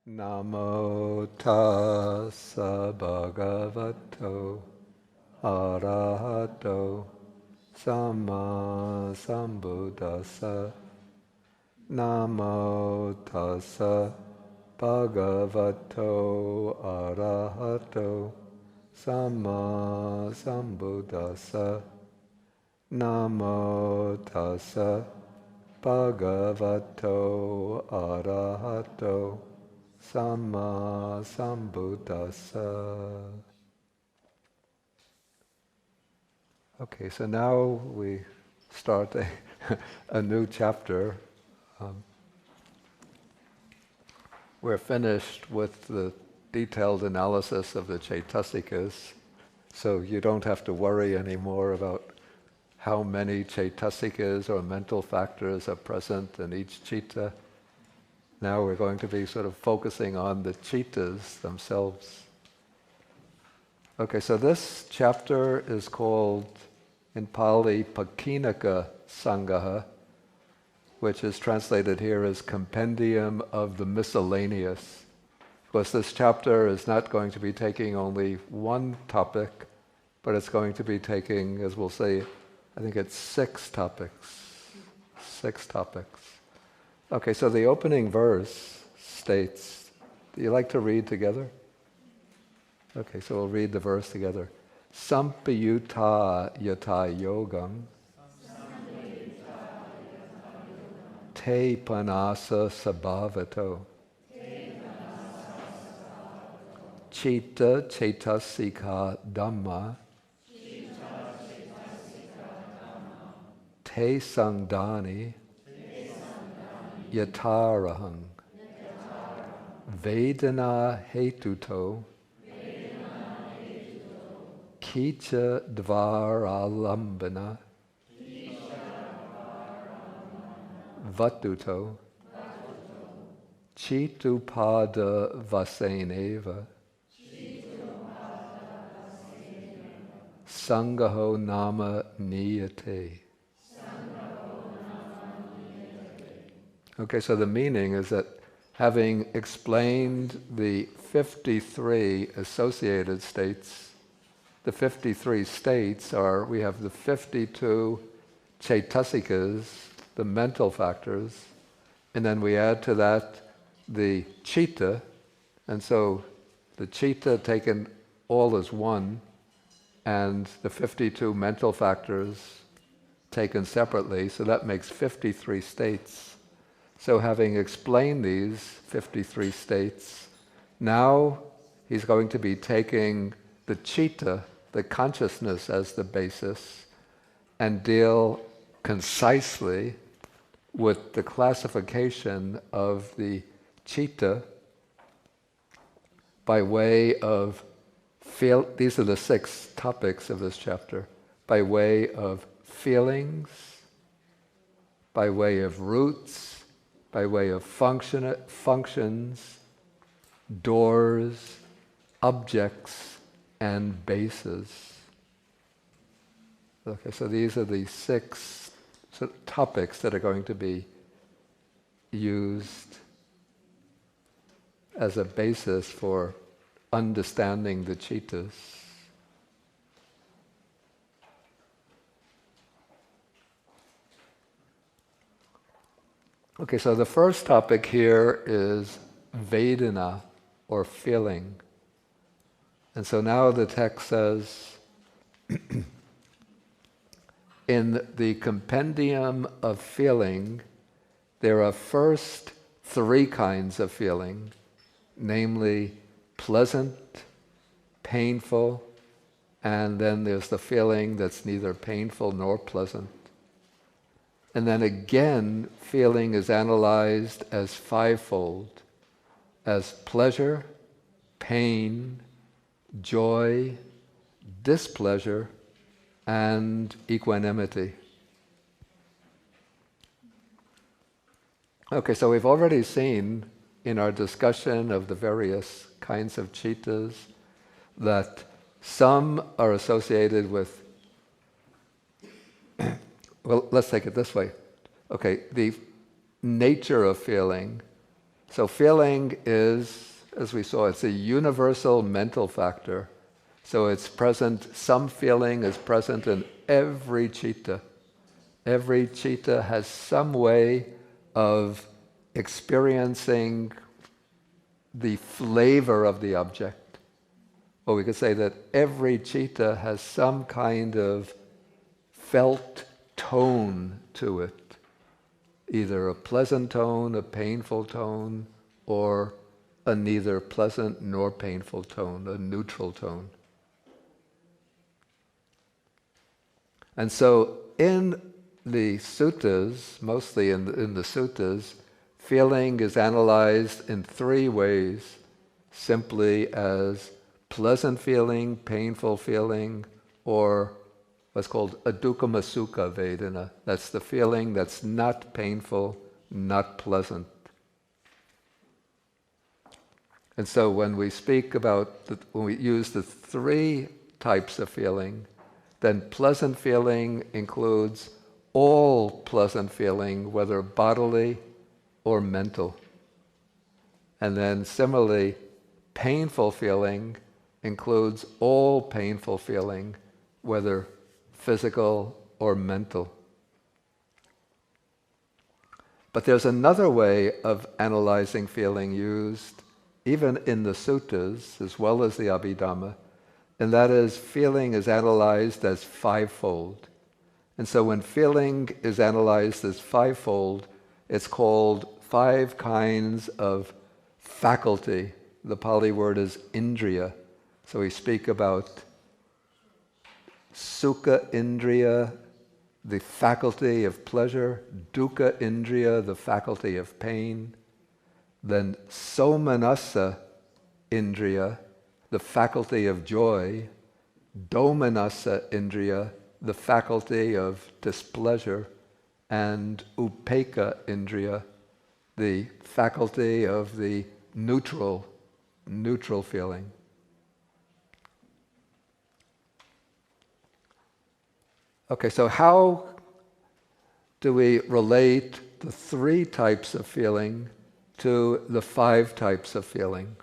Namo tassa bhagavato arahato samma sambuddhassa. Namo tassa bhagavato arahato samma sambuddhassa. Namo tassa bhagavato arahato Samma Sambuddhassa. Okay, so now we start a new chapter. We're finished with the detailed analysis of the Chaitasikas, so you don't have to worry anymore about how many Chaitasikas or mental factors are present in each citta. Now we're going to be sort of focusing on the cittas themselves. Okay, so this chapter is called, in Pali, Pakinaka Sangaha, which is translated here as Compendium of the Miscellaneous. Of course, this chapter is not going to be taking only one topic, but it's going to be taking, as we'll say, I think it's 6 topics. 6 topics. Okay, so the opening verse states, do you like to read together? Okay, so we'll read the verse together. Sampayutta yata yogam te panasa sabhavato citta cetasika dhamma te sangdani yatarahang vedana hetuto kicha dvaralambana vatuto chitupada vaseneva sangaho nama niyate. Okay, so the meaning is that having explained the 53 associated states, the 53 states are, we have the 52 chaitasikas, the mental factors, and then we add to that the citta, and so the citta taken all as one, and the 52 mental factors taken separately, so that makes 53 states. So having explained these 53 states, now he's going to be taking the citta, the consciousness, as the basis, and deal concisely with the classification of the citta by way of these are the 6 topics of this chapter, by way of feelings, by way of roots, by way of functions, doors, objects, and bases. Okay, so these are the 6 topics that are going to be used as a basis for understanding the cittas. Okay, so the first topic here is Vedana, or feeling. And so now the text says, in the compendium of feeling, there are first 3 kinds of feeling, namely pleasant, painful, and then there's the feeling that's neither painful nor pleasant. And then again, feeling is analyzed as 5-fold, as pleasure, pain, joy, displeasure, and equanimity. Okay, so we've already seen in our discussion of the various kinds of cittas that some are associated with well, let's take it this way. Okay, the nature of feeling. So feeling is, as we saw, it's a universal mental factor. So it's present, some feeling is present in every citta. Every citta has some way of experiencing the flavor of the object. Or we could say that every citta has some kind of felt tone to it. Either a pleasant tone, a painful tone, or a neither pleasant nor painful tone, a neutral tone. And so in the suttas, mostly in the suttas, feeling is analyzed in three ways, simply as pleasant feeling, painful feeling, or what's called adukkama sukha vedana. That's the feeling that's not painful, not pleasant. And so when we speak about, when we use the three types of feeling, then pleasant feeling includes all pleasant feeling, whether bodily or mental. And then similarly, painful feeling includes all painful feeling, whether physical or mental. But there's another way of analyzing feeling used even in the suttas as well as the Abhidhamma, and that is feeling is analyzed as fivefold. And so when feeling is analyzed as fivefold, it's called 5 kinds of faculty. The Pali word is indriya. So we speak about sukha indriya, the faculty of pleasure, dukkha indriya, the faculty of pain, then somanassa indriya, the faculty of joy, domanassa indriya, the faculty of displeasure, and upekkha indriya, the faculty of the neutral feeling. Okay, so how do we relate the 3 types of feeling to the 5 types of feeling?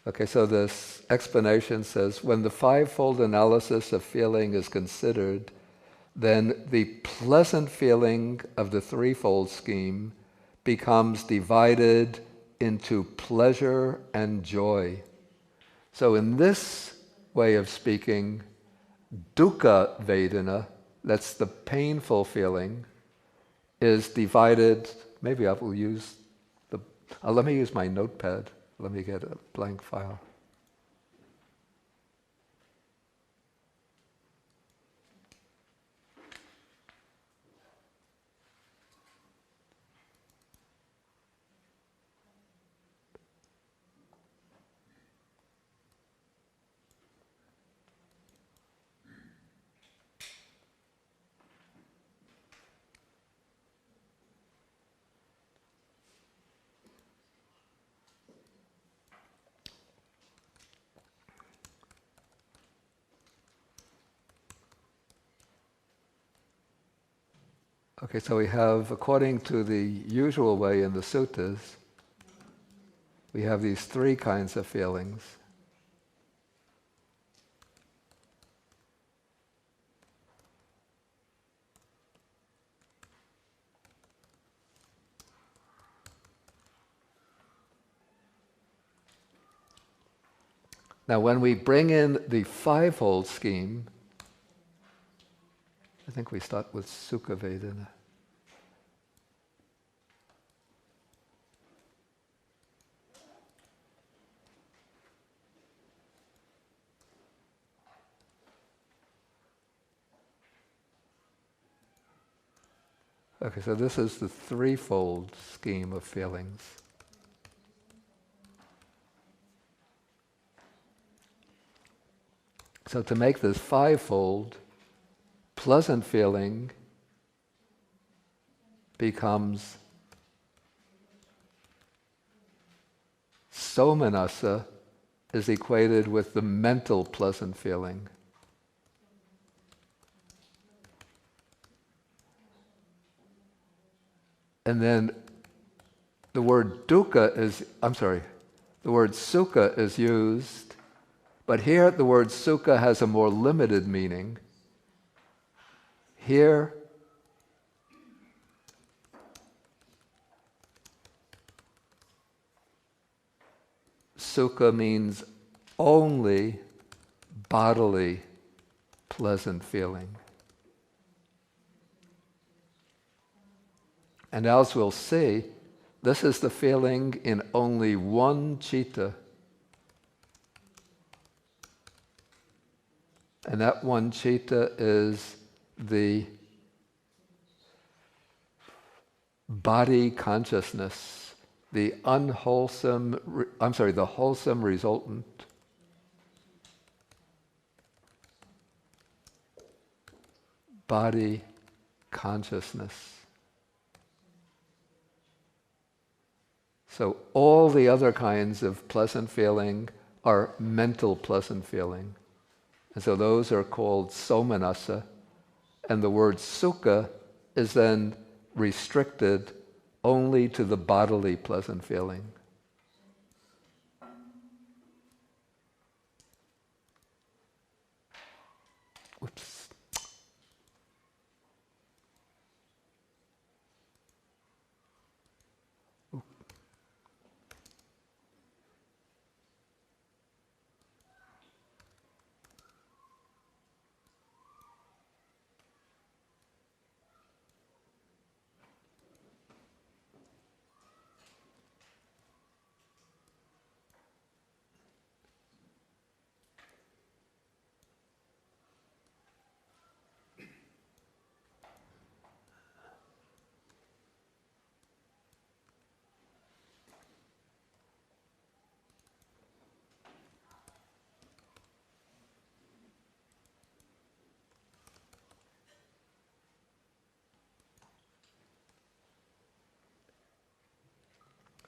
Okay, so this explanation says, when the fivefold analysis of feeling is considered, then the pleasant feeling of the threefold scheme becomes divided into pleasure and joy. So in this way of speaking, dukkha vedana, that's the painful feeling, is divided, maybe I will use let me use my notepad. Let me get a blank file. Okay, so we have, according to the usual way in the suttas, we have these 3 kinds of feelings. Now, when we bring in the fivefold scheme, I think we start with Sukha Vedana. Okay, so this is the threefold scheme of feelings. So to make this fivefold, pleasant feeling becomes somanassa is equated with the mental pleasant feeling. And then the word the word sukha is used, but here the word sukha has a more limited meaning. Here, sukha means only bodily pleasant feeling. And as we'll see, this is the feeling in only one citta. And that one citta is the body consciousness, the wholesome resultant. Body consciousness. So all the other kinds of pleasant feeling are mental pleasant feeling. And so those are called somanassa. And the word sukha is then restricted only to the bodily pleasant feeling. Whoops.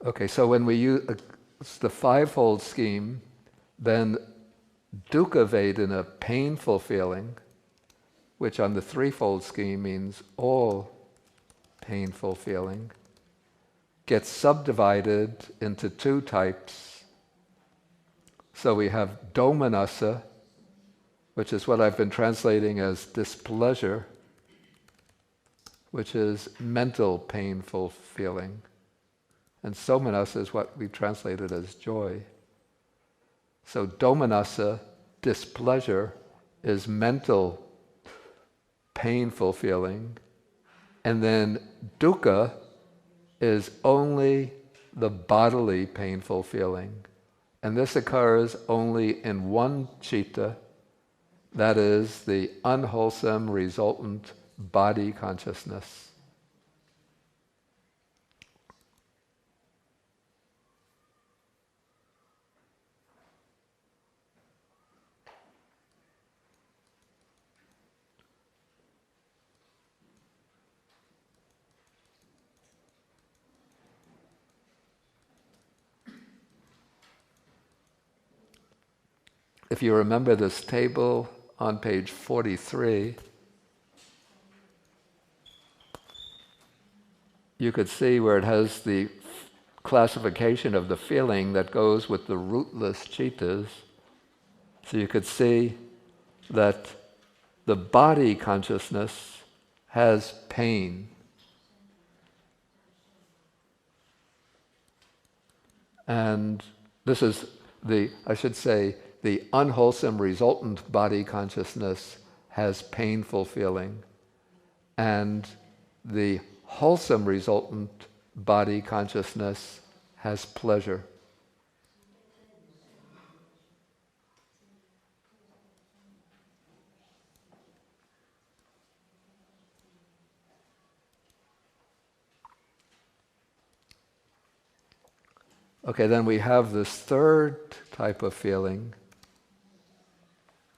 Okay, so when we use the fivefold scheme, then dukkha vedana, painful feeling, which on the threefold scheme means all painful feeling, gets subdivided into two types. So we have domanassa, which is what I've been translating as displeasure, which is mental painful feeling. And somanassa is what we translated as joy. So domanassa, displeasure, is mental painful feeling. And then dukkha is only the bodily painful feeling. And this occurs only in one citta, that is the unwholesome resultant body consciousness. If you remember this table on page 43, you could see where it has the classification of the feeling that goes with the rootless cittas. So you could see that the body consciousness has pain. And this is the unwholesome resultant body consciousness has painful feeling. And the wholesome resultant body consciousness has pleasure. Okay, then we have this third type of feeling,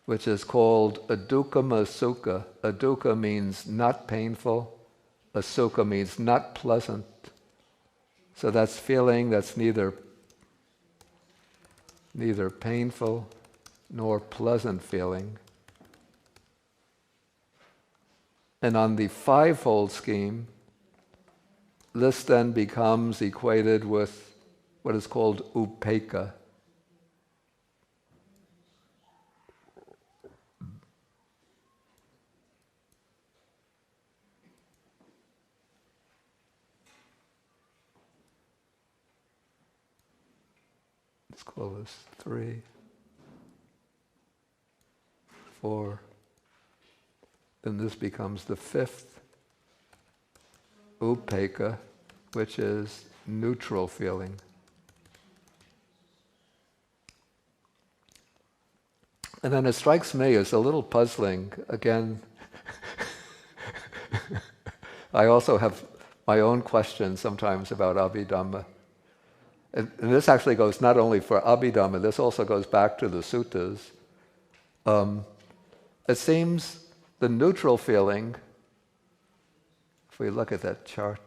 which is called adukkama sukha. Adukkha means not painful. Asukha means not pleasant. So that's feeling that's neither painful nor pleasant feeling. And on the fivefold scheme, this then becomes equated with what is called upekkha. Let's call this 3, 4. Then this becomes the 5th, upekkha, which is neutral feeling. And then it strikes me as a little puzzling. Again, I also have my own questions sometimes about Abhidhamma. And this actually goes not only for Abhidhamma, this also goes back to the suttas. It seems the neutral feeling, if we look at that chart,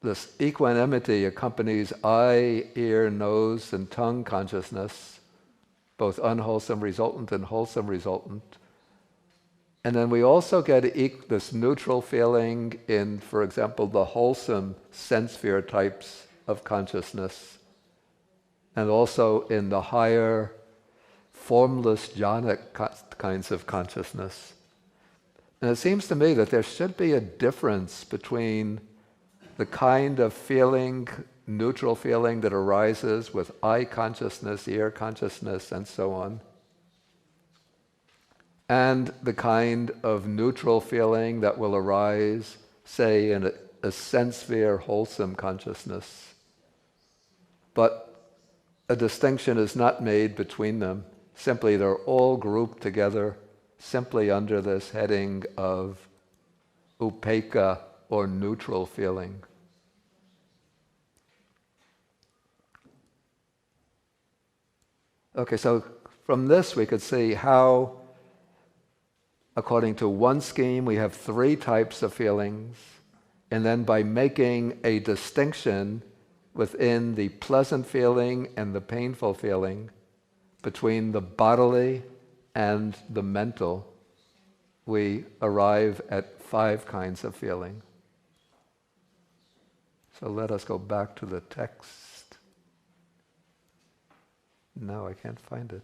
this equanimity accompanies eye, ear, nose, and tongue consciousness, both unwholesome resultant and wholesome resultant. And then we also get this neutral feeling in, for example, the wholesome sense sphere types of consciousness, and also in the higher formless jhanic kinds of consciousness. And it seems to me that there should be a difference between the kind of feeling, neutral feeling that arises with eye consciousness, ear consciousness, and so on, and the kind of neutral feeling that will arise, say, in a sense sphere wholesome consciousness. But a distinction is not made between them. Simply, they're all grouped together simply under this heading of upekkha, or neutral feeling. Okay, so from this we could see how, according to one scheme, we have 3 types of feelings, and then by making a distinction within the pleasant feeling and the painful feeling, between the bodily and the mental, we arrive at 5 kinds of feeling. So let us go back to the text. No, I can't find it.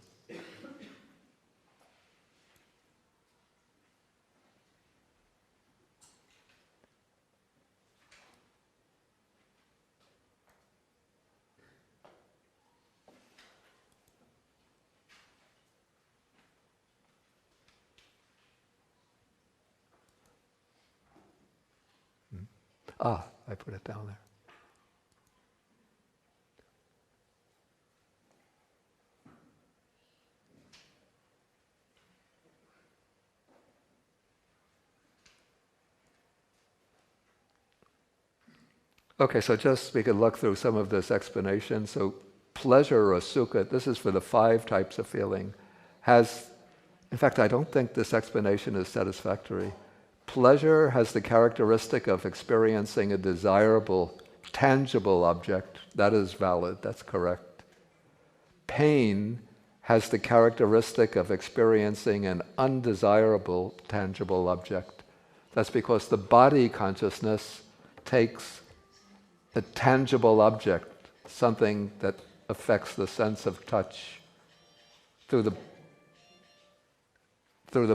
I put it down there. Okay, so just we could look through some of this explanation. So pleasure or sukha, this is for the 5 types of feeling, in fact, I don't think this explanation is satisfactory. Pleasure has the characteristic of experiencing a desirable, tangible object. That is valid, that's correct. Pain has the characteristic of experiencing an undesirable, tangible object. That's because the body consciousness takes a tangible object, something that affects the sense of touch. Through the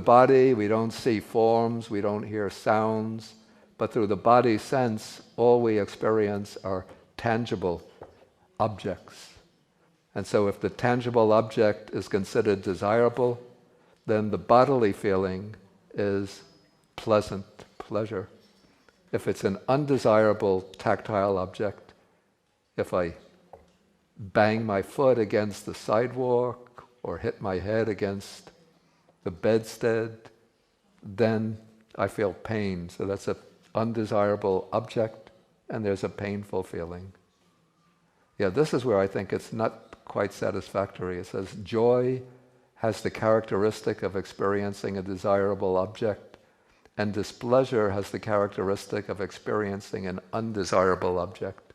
body, we don't see forms, we don't hear sounds, but through the body sense, all we experience are tangible objects. And so if the tangible object is considered desirable, then the bodily feeling is pleasant, pleasure. If it's an undesirable tactile object, if I bang my foot against the sidewalk or hit my head against the bedstead, then I feel pain. So that's an undesirable object, and there's a painful feeling. Yeah, this is where I think it's not quite satisfactory. It says joy has the characteristic of experiencing a desirable object, and displeasure has the characteristic of experiencing an undesirable object.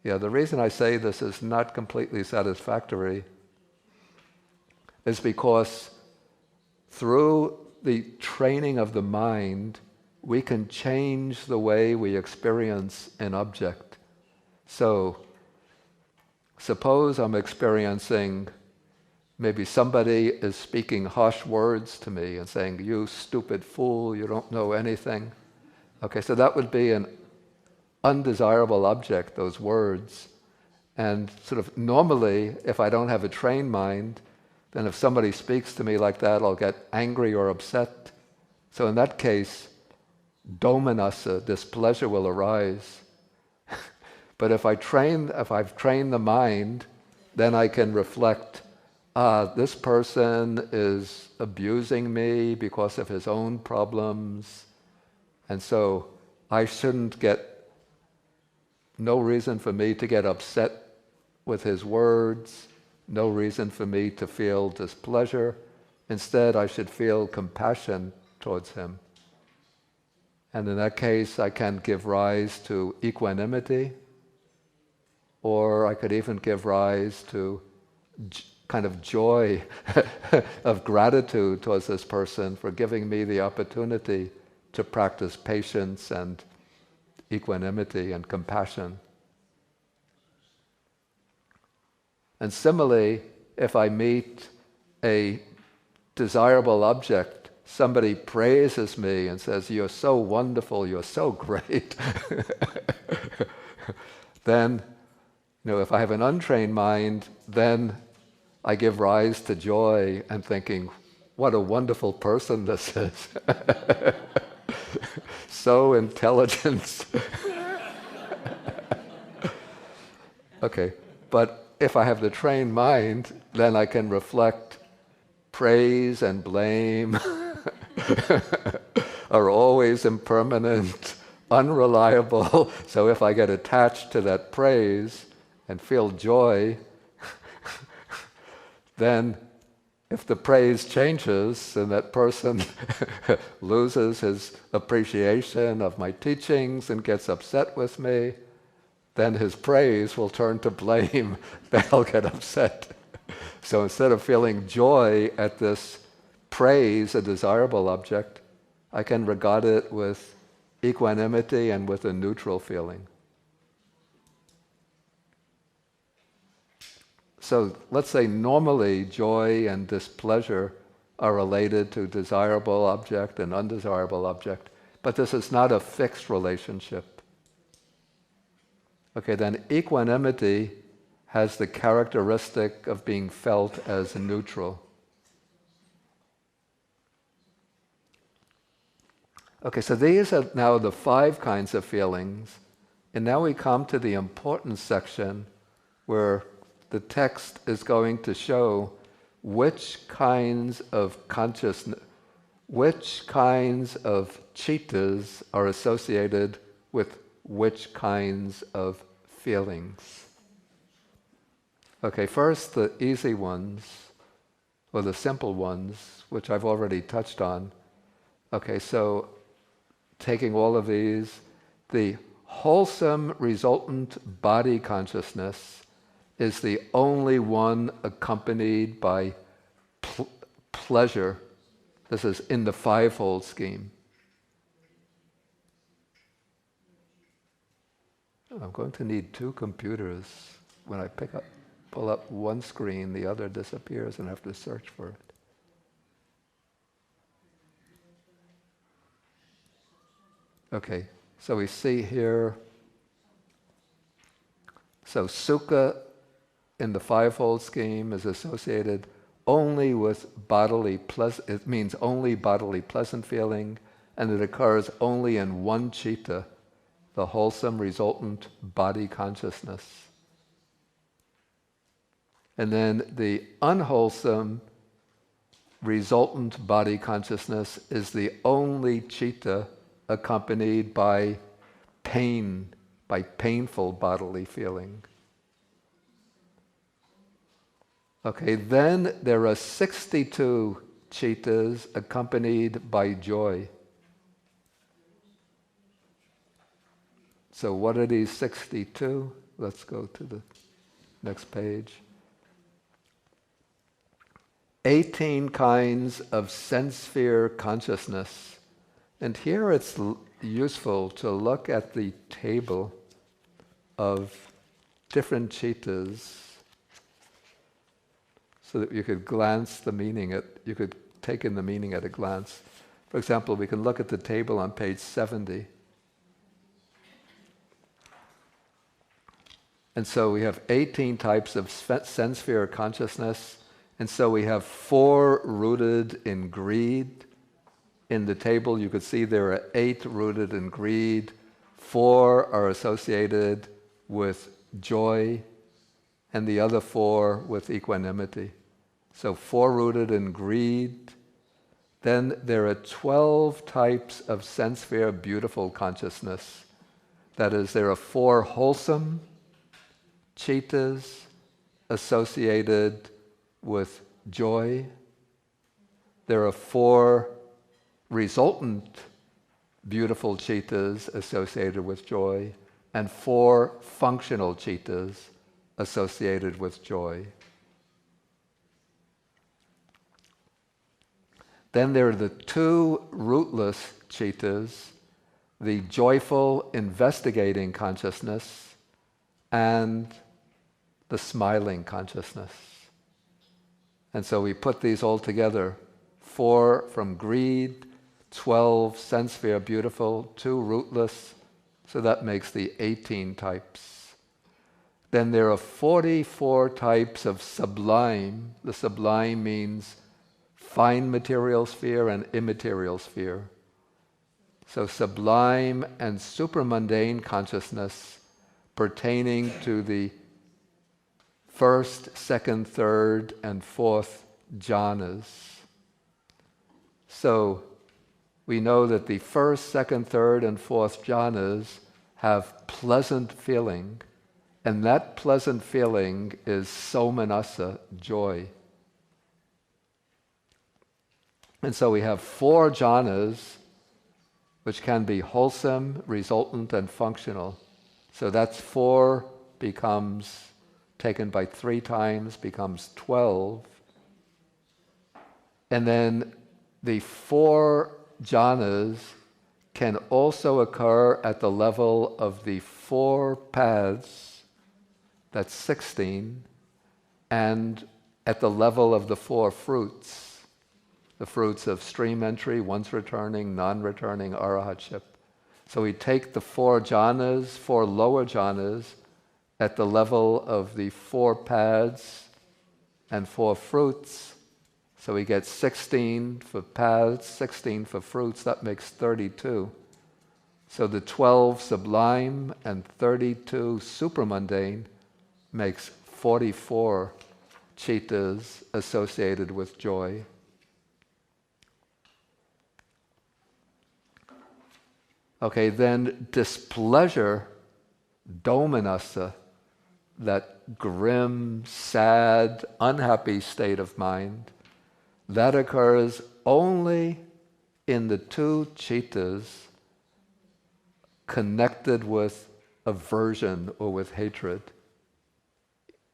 Yeah, the reason I say this is not completely satisfactory is because through the training of the mind, we can change the way we experience an object. So, suppose I'm experiencing, maybe somebody is speaking harsh words to me and saying, "You stupid fool, you don't know anything." Okay, so that would be an undesirable object, those words. And sort of normally, if I don't have a trained mind, then if somebody speaks to me like that, I'll get angry or upset. So in that case, domanassa, displeasure, will arise. But if I've trained the mind, then I can reflect, this person is abusing me because of his own problems, and so I shouldn't no reason for me to get upset with his words, no reason for me to feel displeasure. Instead, I should feel compassion towards him. And in that case, I can give rise to equanimity, or I could even give rise to kind of joy of gratitude towards this person for giving me the opportunity to practice patience and equanimity and compassion. And similarly, if I meet a desirable object, somebody praises me and says, "You're so wonderful, you're so great," then, if I have an untrained mind, then I give rise to joy and thinking, what a wonderful person this is. So intelligent. Okay, but if I have the trained mind, then I can reflect praise and blame are always impermanent, unreliable. So if I get attached to that praise and feel joy, then if the praise changes and that person loses his appreciation of my teachings and gets upset with me, then his praise will turn to blame. Then I'll get upset. So instead of feeling joy at this praise, a desirable object, I can regard it with equanimity and with a neutral feeling. So let's say normally joy and displeasure are related to desirable object and undesirable object, but this is not a fixed relationship. Okay, then equanimity has the characteristic of being felt as neutral. Okay, so these are now the 5 kinds of feelings, and now we come to the important section where the text is going to show which kinds of consciousness, which kinds of chittas are associated with which kinds of feelings. Okay, first the easy ones, or the simple ones, which I've already touched on. Okay, so taking all of these, the wholesome resultant body consciousness is the only one accompanied by pleasure. This is in the 5-fold scheme. I'm going to need 2 computers. When I pull up one screen, the other disappears and I have to search for it. Okay, so we see here, so sukha in the 5-fold scheme is associated only with bodily pleasant, it means only bodily pleasant feeling, and it occurs only in one citta, the wholesome resultant body consciousness. And then the unwholesome resultant body consciousness is the only citta accompanied by pain, by painful bodily feeling. Okay, then there are 62 chittas accompanied by joy. So what are these 62? Let's go to the next page. 18 kinds of sense sphere consciousness. And here it's useful to look at the table of different chittas so that you could glance the meaning you could take in the meaning at a glance. For example, we can look at the table on page 70. And so we have 18 types of sense sphere consciousness. And so we have 4 rooted in greed. In the table, you could see there are 8 rooted in greed. 4 are associated with joy, and the other 4 with equanimity. So 4 rooted in greed. Then there are 12 types of sense sphere beautiful consciousness. That is, there are 4 wholesome chittas associated with joy. There are 4 resultant beautiful chittas associated with joy, and 4 functional chittas associated with joy. Then there are the 2 rootless chittas, the joyful investigating consciousness and the smiling consciousness. And so we put these all together, 4 from greed, 12 sense sphere beautiful, 2 rootless, so that makes the 18 types. Then there are 44 types of sublime. The sublime means fine material sphere and immaterial sphere. So sublime and supramundane consciousness pertaining to the 1st, 2nd, 3rd, and 4th jhanas. So we know that the 1st, 2nd, 3rd, and 4th jhanas have pleasant feeling, and that pleasant feeling is somanassa, joy. And so we have 4 jhanas, which can be wholesome, resultant, and functional. So that's 4 becomes, taken by 3 times, becomes 12. And then the 4 jhanas can also occur at the level of the 4 paths, that's 16, and at the level of the 4 fruits. The fruits of stream entry, once returning, non-returning, arahatship. So we take the 4 jhanas, 4 lower jhanas, at the level of the 4 paths and 4 fruits. So we get 16 for paths, 16 for fruits, that makes 32. So the 12 sublime and 32 supramundane makes 44 chittas associated with joy. Okay, then displeasure, domanassa, that grim, sad, unhappy state of mind, that occurs only in the 2 chittas connected with aversion or with hatred.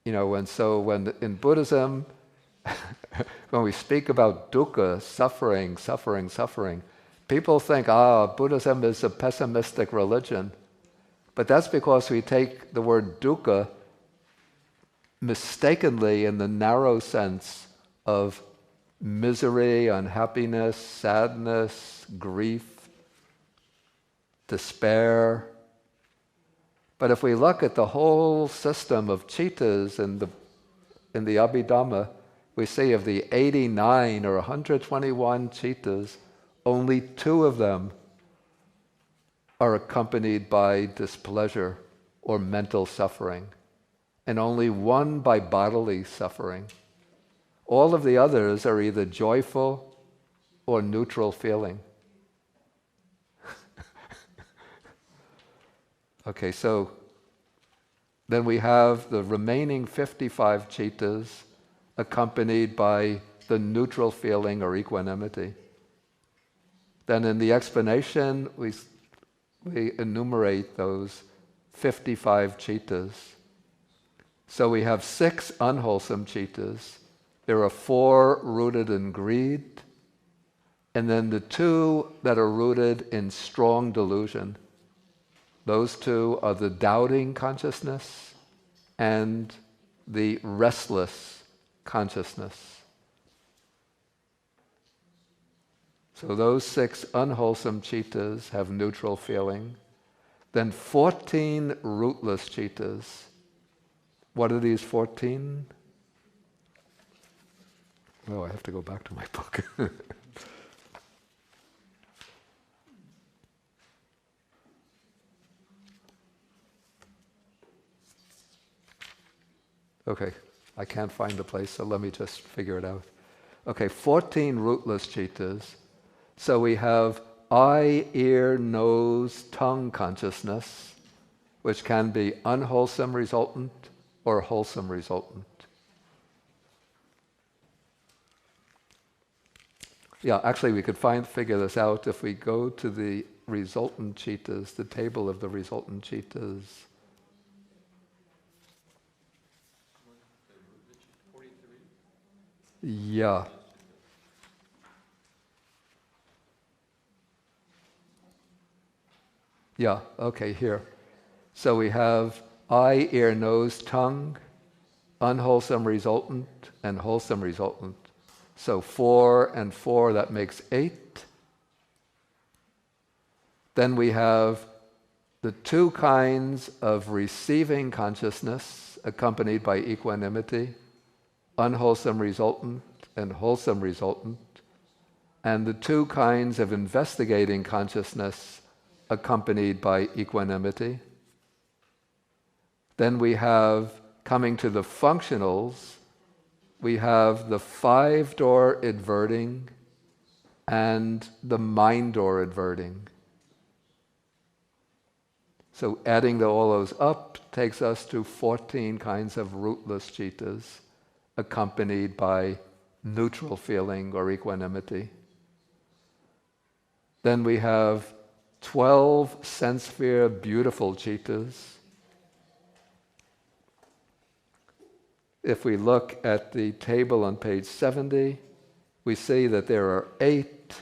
You know, when in Buddhism, when we speak about dukkha, suffering, people think, Buddhism is a pessimistic religion. But that's because we take the word dukkha mistakenly in the narrow sense of misery, unhappiness, sadness, grief, despair. But if we look at the whole system of chittas in the Abhidhamma, we see of the 89 or 121 chittas, only 2 of them are accompanied by displeasure or mental suffering, and only 1 by bodily suffering. All of the others are either joyful or neutral feeling. Okay, so then we have the remaining 55 chittas accompanied by the neutral feeling or equanimity. Then in the explanation, we enumerate those 55 chittas. So we have 6 unwholesome chittas, There are 4 rooted in greed, and then the 2 that are rooted in strong delusion. Those 2 are the doubting consciousness and the restless consciousness. So those 6 unwholesome chittas have neutral feeling. Then 14 rootless chittas. What are these 14? Oh, I have to go back to my book. Okay, I can't find the place, so let me just figure it out. Okay, 14 rootless chittas. So we have eye, ear, nose, tongue consciousness, which can be unwholesome resultant or wholesome resultant. Yeah, actually we could figure this out if we go to the resultant chittas, the table of the resultant chittas. Yeah. Yeah, okay, here. So we have eye, ear, nose, tongue, unwholesome resultant, and wholesome resultant. So 4 and 4, that makes 8. Then we have the 2 kinds of receiving consciousness accompanied by equanimity, unwholesome resultant and wholesome resultant, and the 2 kinds of investigating consciousness accompanied by equanimity. Then we have, coming to the functionals, we have the 5-door adverting and the mind-door adverting. So adding all those up takes us to 14 kinds of rootless chittas accompanied by neutral feeling or equanimity. Then we have 12 sense-sphere beautiful chittas. If we look at the table on page 70, we see that there are 8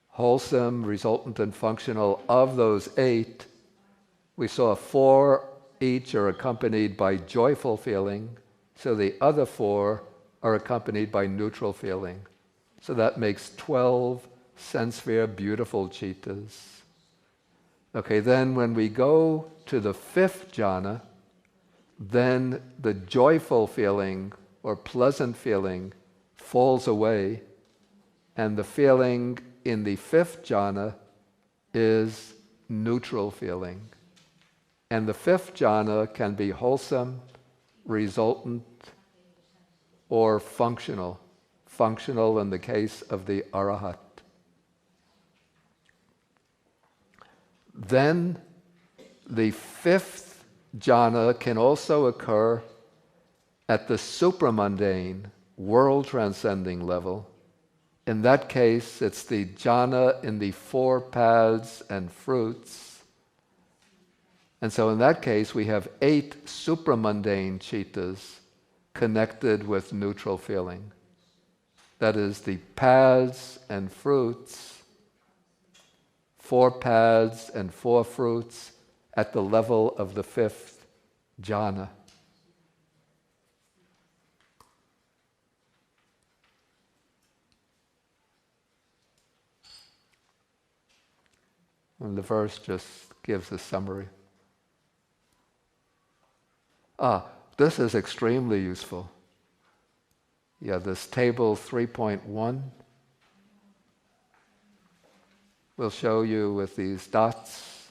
wholesome, resultant, and functional. Of those 8, we saw 4 each are accompanied by joyful feeling, so the other 4 are accompanied by neutral feeling. So that makes 12 sense-sphere beautiful chittas. Okay, then when we go to the 5th jhana, then the joyful feeling or pleasant feeling falls away, and the feeling in the 5th jhana is neutral feeling. And the 5th jhana can be wholesome, resultant, or functional. Functional in the case of the Arahat. Then the 5th jhana can also occur at the supramundane, world-transcending level. In that case, it's the jhana in the 4 paths and fruits. And so in that case, we have 8 supramundane chittas connected with neutral feeling. That is the paths and fruits, 4 paths and 4 fruits at the level of the 5th jhana. And the verse just gives a summary. This is extremely useful. Yeah, this table 3.1 will show you with these dots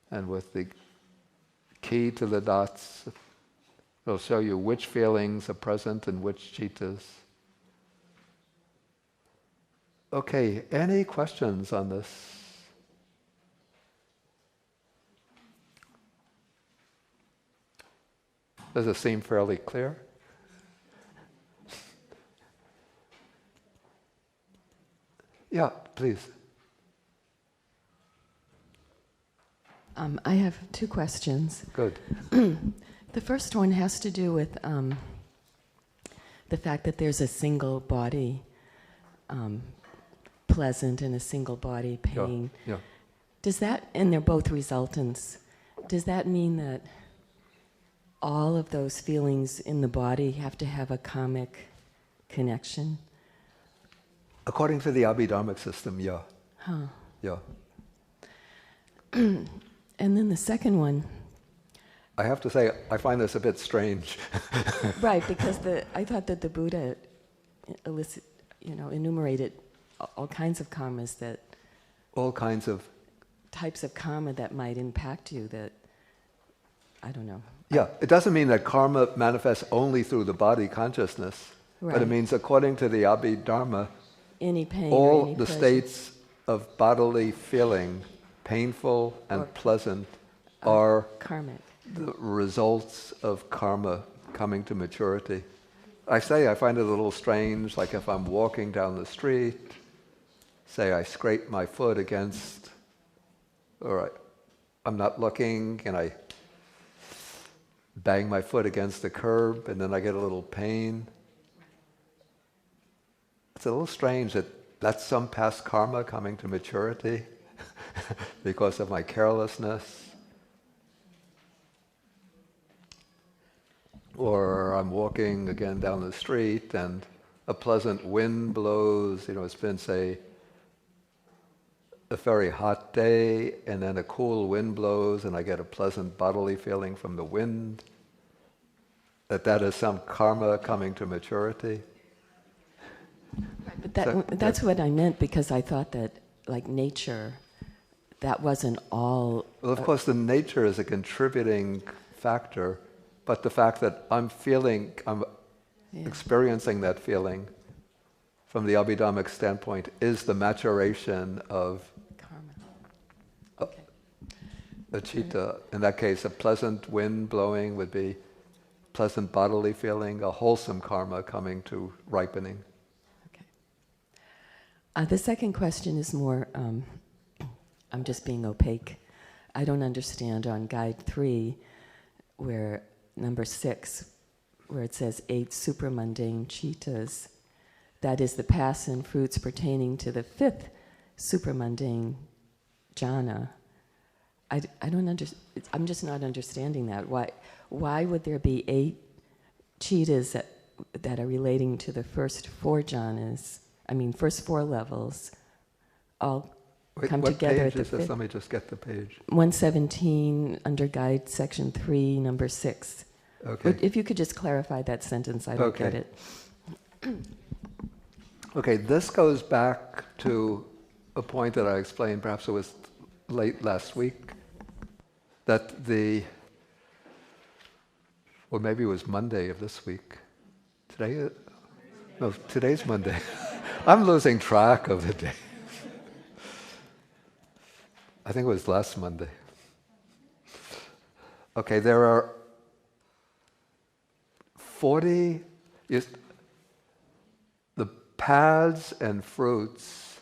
and with the key to the dots. It'll show you which feelings are present in which chittas. Okay, any questions on this? Does it seem fairly clear? Yeah, please. I have 2 questions. Good. The first one has to do with the fact that there's a single body, pleasant, and a single body, pain. Yeah. Does that, and they're both resultants, does that mean that all of those feelings in the body have to have a karmic connection? According to the Abhidhamma system, yeah. Huh. Yeah. And then the second one. I have to say, I find this a bit strange. Right, because I thought that the Buddha enumerated all kinds of karmas that... All kinds of... types of karma that might impact you that, I don't know. Yeah, it doesn't mean that karma manifests only through the body consciousness, Right. but it means according to the Abhidhamma, any pain all or any the pleasure. states of bodily feeling, painful and or pleasant, are karmic. the results of karma coming to maturity. I find it a little strange, like if I'm walking down the street, say I scrape my foot against, or I'm not looking, and I bang my foot against the curb, and then I get a little pain. It's a little strange that that's some past karma coming to maturity because of my carelessness. Or I'm walking again down the street and a pleasant wind blows, it's been, say, a very hot day, and then a cool wind blows and I get a pleasant bodily feeling from the wind. That is some karma coming to maturity. Right, but that's what I meant, because I thought that, like nature, that wasn't all... Well, of course, the nature is a contributing factor, but the fact that I'm experiencing that feeling from the Abhidhammic standpoint is the maturation of karma. Okay. A citta. In that case, a pleasant wind blowing would be pleasant bodily feeling, a wholesome karma coming to ripening. Okay. The second question is more, I'm just being opaque. I don't understand on Guide 3, where number 6, where it says 8 supramundane cittas. That is the paths and fruits pertaining to the 5th supramundane jhana. I don't I'm just not understanding that. Why would there be 8 cittas that are relating to the first 4 jhanas? First 4 levels, all come together at the 5th. What page is this? Let me just get the page. 117, under Guide, Section 3, number 6. Okay. If you could just clarify that sentence, I don't get it. Okay, this goes back to a point that I explained, perhaps it was late last week, that or maybe it was Monday of this week. Today's Monday. I'm losing track of the day. I think it was last Monday. Okay, there are 40, the paths and fruits,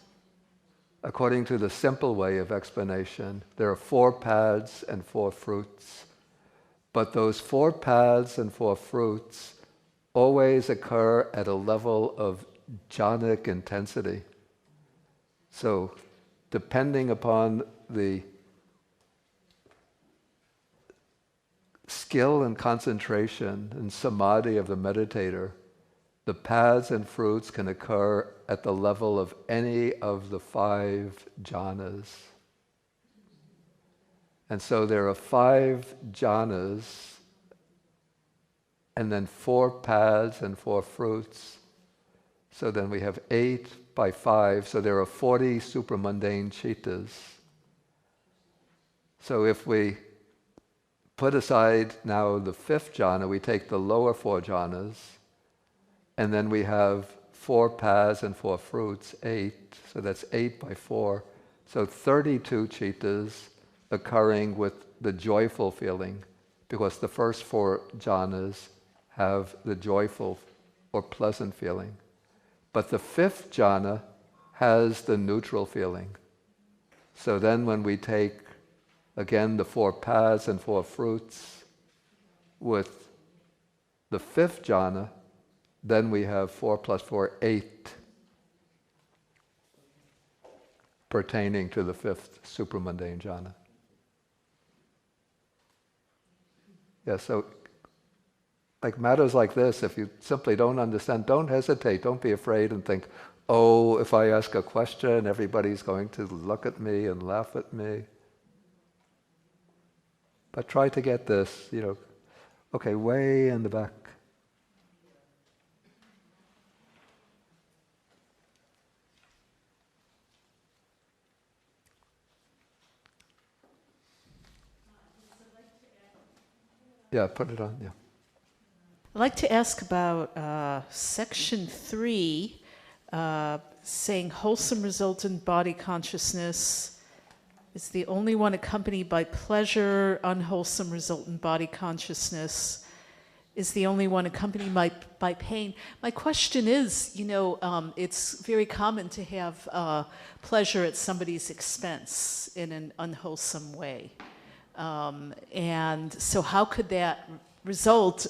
according to the simple way of explanation, there are 4 paths and 4 fruits. But those 4 paths and 4 fruits always occur at a level of jhanic intensity. So, depending upon the skill and concentration and samadhi of the meditator, the paths and fruits can occur at the level of any of the 5 jhanas. And so there are 5 jhanas, and then 4 paths and 4 fruits. So then we have 8 by 5, so there are 40 supramundane cittas. So if we put aside now the 5th jhana, we take the lower 4 jhanas, and then we have 4 paths and 4 fruits, 8. So that's 8 by 4. So 32 cittas occurring with the joyful feeling, because the first 4 jhanas have the joyful or pleasant feeling. But the 5th jhana has the neutral feeling. So then when we take, again, the 4 paths and 4 fruits, with the fifth jhana, then we have 4 plus 4, 8, pertaining to the fifth supramundane jhana. Yeah, so like matters like this, if you simply don't understand, don't hesitate, don't be afraid and think, oh, if I ask a question, everybody's going to look at me and laugh at me. But try to get this, okay, way in the back. Yeah, put it on, yeah. I'd like to ask about section 3, saying wholesome resultant body consciousness is the only one accompanied by pleasure, unwholesome resultant body consciousness is the only one accompanied by pain. My question is, it's very common to have pleasure at somebody's expense in an unwholesome way. And so how could that result,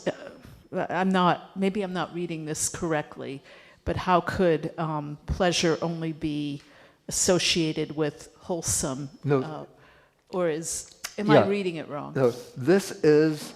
maybe I'm not reading this correctly, but how could pleasure only be associated with wholesome? No. Am I reading it wrong? No, this is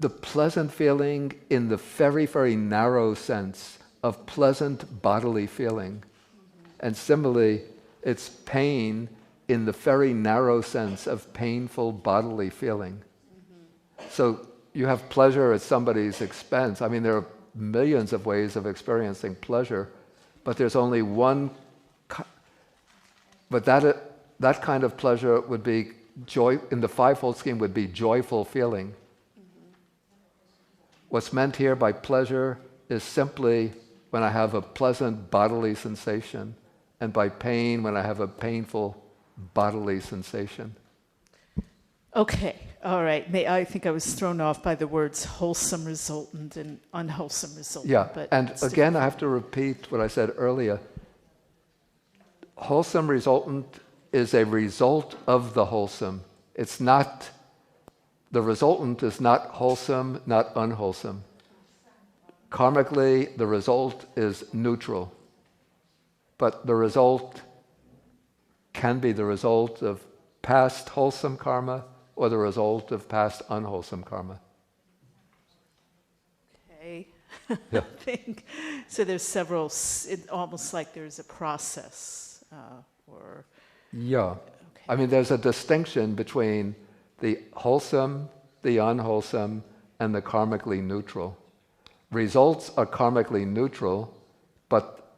the pleasant feeling in the very, very narrow sense of pleasant bodily feeling. Mm-hmm. And similarly, it's pain in the very narrow sense of painful bodily feeling. Mm-hmm. So you have pleasure at somebody's expense. I mean, there are millions of ways of experiencing pleasure, but there's only one. But that kind of pleasure would be joy, in the fivefold scheme, would be joyful feeling. Mm-hmm. What's meant here by pleasure is simply when I have a pleasant bodily sensation, and by pain when I have a painful bodily sensation. Okay, all right. I think I was thrown off by the words wholesome resultant and unwholesome resultant. Yeah, but and again, I have to repeat what I said earlier. Wholesome resultant is a result of the wholesome. It's not, the resultant is not wholesome, not unwholesome. Karmically, the result is neutral. But the result can be the result of past wholesome karma or the result of past unwholesome karma. Okay. Yeah. I think so. There's several. Almost like there's a process, or. Yeah. Okay. I mean, there's a distinction between the wholesome, the unwholesome, and the karmically neutral. Results are karmically neutral, but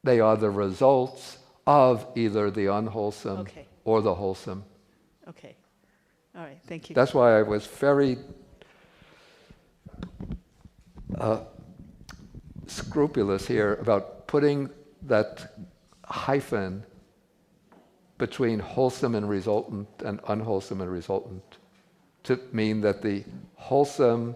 they are the results of either the unwholesome or the wholesome. Okay. All right. Thank you. That's why I was very scrupulous here about putting that hyphen between wholesome and resultant and unwholesome and resultant to mean that the wholesome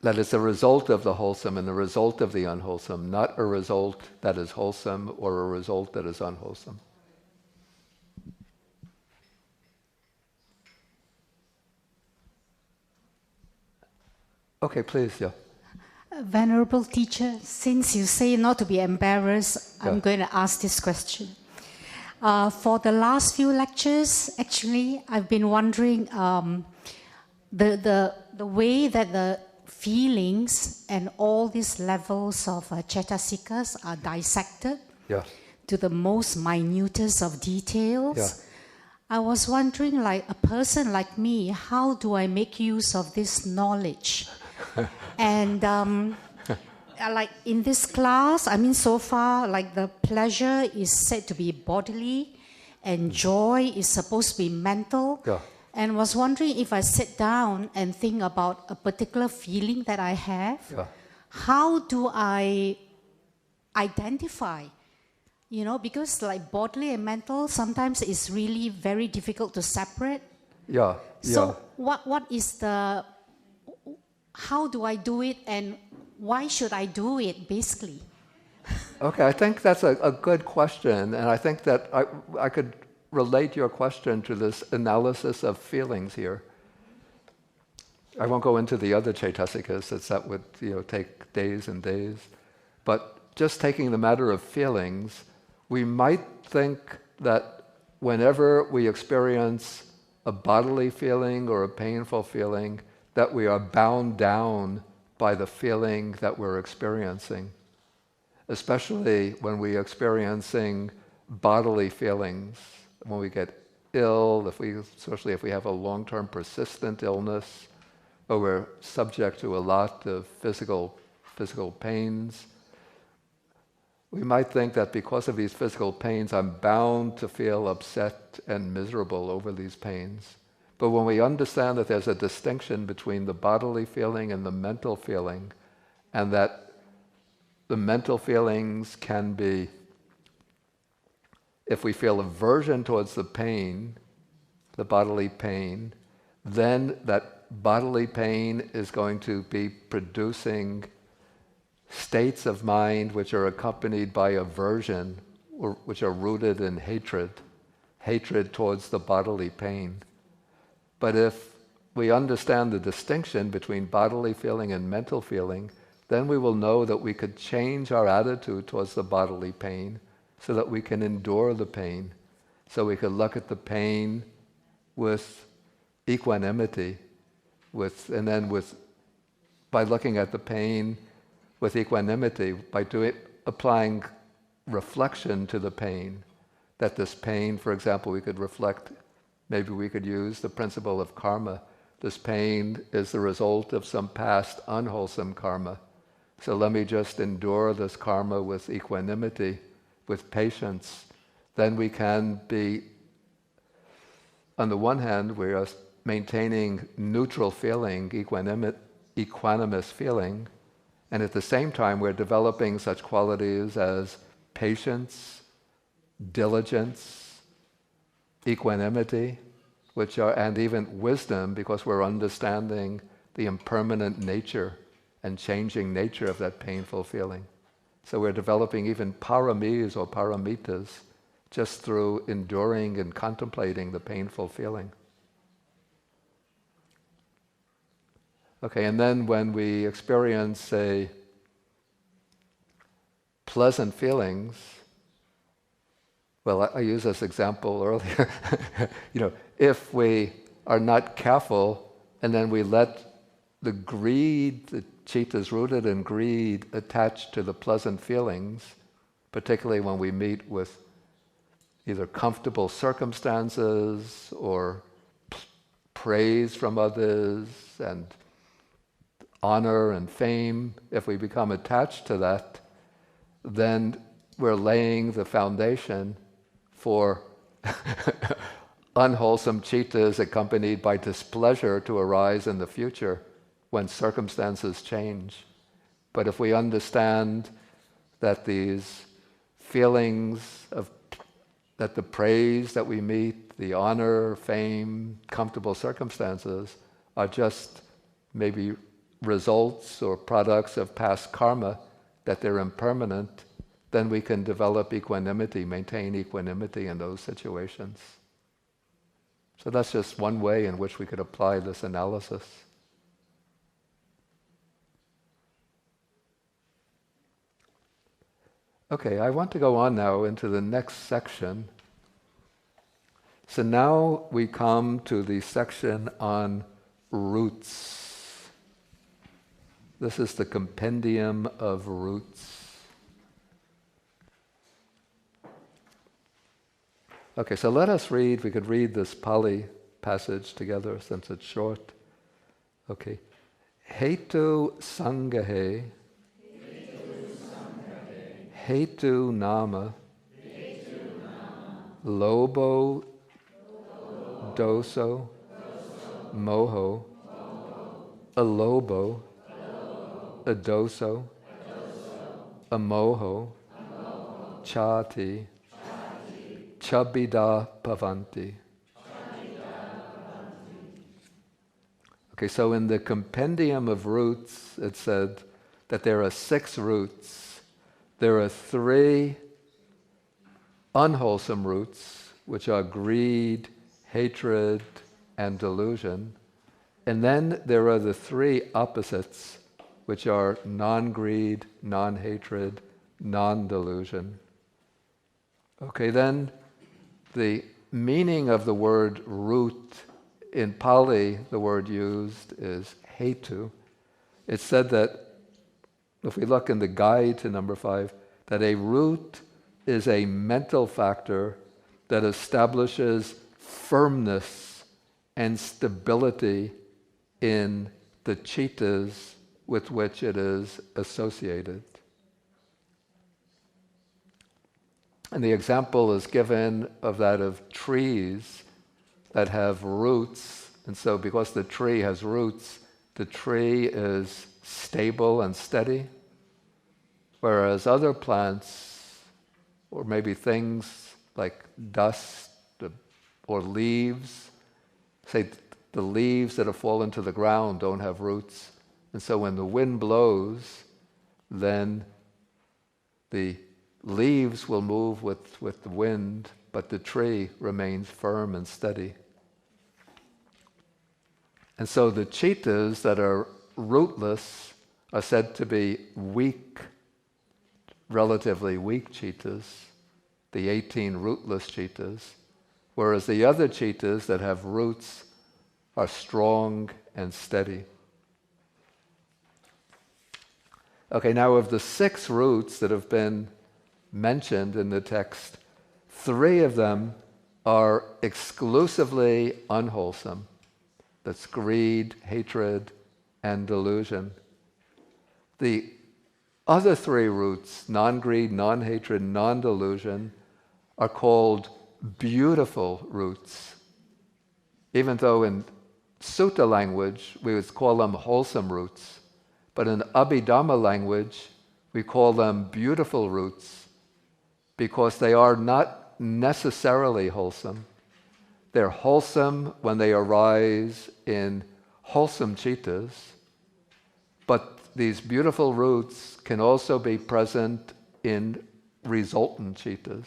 that it's a result of the wholesome and the result of the unwholesome, not a result that is wholesome or a result that is unwholesome. Okay, please, yeah. Venerable teacher, since you say not to be embarrassed, I'm going to ask this question. For the last few lectures, actually, I've been wondering the way that the feelings and all these levels of cetasikas are dissected to the most minutest of details. Yeah. I was wondering, like a person like me, how do I make use of this knowledge? And like in this class, I mean, so far, like the pleasure is said to be bodily and joy is supposed to be mental. Yeah. And was wondering if I sit down and think about a particular feeling that I have, how do I identify? You know, because like bodily and mental, sometimes it's really very difficult to separate. Yeah. So what is the, how do I do it and why should I do it, basically? Okay, I think that's a good question, and I think that I could relate your question to this analysis of feelings here. I won't go into the other Chaitasikas, as that would take days and days. But just taking the matter of feelings, we might think that whenever we experience a bodily feeling or a painful feeling, that we are bound down by the feeling that we're experiencing. Especially when we're experiencing bodily feelings, when we get ill, especially if we have a long-term persistent illness, or we're subject to a lot of physical pains. We might think that because of these physical pains, I'm bound to feel upset and miserable over these pains. But when we understand that there's a distinction between the bodily feeling and the mental feeling, and that the mental feelings can be, if we feel aversion towards the pain, the bodily pain, then that bodily pain is going to be producing states of mind which are accompanied by aversion, or which are rooted in hatred towards the bodily pain. But if we understand the distinction between bodily feeling and mental feeling, then we will know that we could change our attitude towards the bodily pain so that we can endure the pain. So we could look at the pain with equanimity, by looking at the pain with equanimity, by applying reflection to the pain. That this pain, for example, we could reflect, maybe we could use the principle of karma. This pain is the result of some past unwholesome karma. So let me just endure this karma with equanimity, with patience. Then we can be, on the one hand, we are maintaining neutral feeling, equanimous feeling, and at the same time we're developing such qualities as patience, diligence, equanimity, and even wisdom, because we're understanding the impermanent nature and changing nature of that painful feeling. So we're developing even paramis or paramitas just through enduring and contemplating the painful feeling. Okay, and then when we experience, say, pleasant feelings, well, I used this example earlier. If we are not careful and then we let the greed, the citta is rooted in greed, attached to the pleasant feelings, particularly when we meet with either comfortable circumstances or praise from others and honor and fame, if we become attached to that, then we're laying the foundation for unwholesome cittas accompanied by displeasure to arise in the future when circumstances change. But if we understand that these feelings that the praise that we meet, the honor, fame, comfortable circumstances are just maybe results or products of past karma, that they're impermanent, then we can develop equanimity, maintain equanimity in those situations. So that's just one way in which we could apply this analysis. Okay, I want to go on now into the next section. So now we come to the section on roots. This is the compendium of roots. Okay, so let us read, we could read this Pali passage together since it's short. Okay. Hetu sangahe, hetu nama, lobo, doso, moho, alobo, adoso, amoho, chati, chabida bhavanti. Okay, so in the compendium of roots, it said that there are 6 roots. there are 3 unwholesome roots, which are greed, hatred, and delusion. And then there are the 3 opposites, which are non-greed, non-hatred, non-delusion. Okay, then the meaning of the word root, in Pali, the word used is hetu. It's said that, if we look in the guide to number 5, that a root is a mental factor that establishes firmness and stability in the chittas with which it is associated. And the example is given of that of trees that have roots. And so because the tree has roots, the tree is stable and steady. Whereas other plants, or maybe things like dust or leaves, say the leaves that have fallen to the ground don't have roots. And so when the wind blows, then the leaves will move with the wind, but the tree remains firm and steady. And so the chittas that are rootless are said to be weak, relatively weak chittas, the 18 rootless chittas, whereas the other chittas that have roots are strong and steady. Okay, now of the 6 roots that have been mentioned in the text, 3 of them are exclusively unwholesome. That's greed, hatred, and delusion. The other 3 roots, non-greed, non-hatred, non-delusion, are called beautiful roots. Even though in sutta language we would call them wholesome roots, but in Abhidhamma language we call them beautiful roots because they are not necessarily wholesome. They're wholesome when they arise in wholesome chittas, but these beautiful roots can also be present in resultant chittas.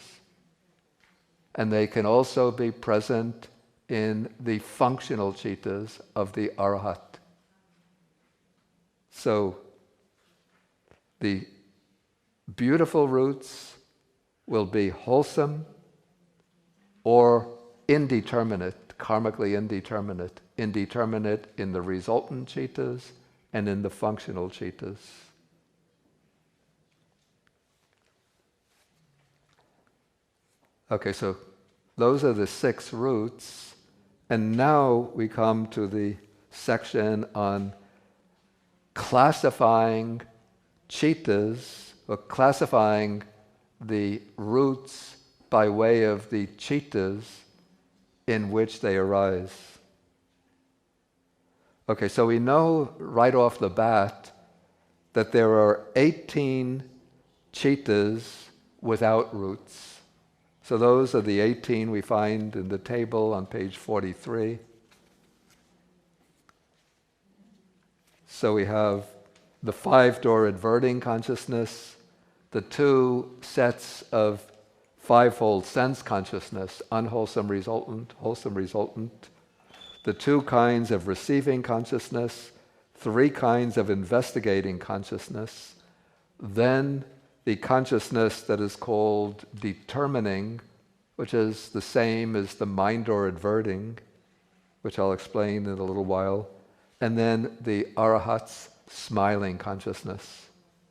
And they can also be present in the functional chittas of the Arahat. So the beautiful roots will be wholesome or indeterminate, karmically indeterminate, indeterminate in the resultant chittas and in the functional chittas. Okay, so those are the 6 roots, and now we come to the section on classifying chittas, or classifying the roots by way of the chittas in which they arise. Okay, so we know right off the bat that there are 18 chittas without roots. So those are the 18 we find in the table on page 43. So we have the 5-door adverting consciousness, the 2 sets of 5-fold sense consciousness, unwholesome resultant, wholesome resultant, the 2 kinds of receiving consciousness, 3 kinds of investigating consciousness, then the consciousness that is called determining, which is the same as the mind or adverting, which I'll explain in a little while, and then the Arahat's smiling consciousness.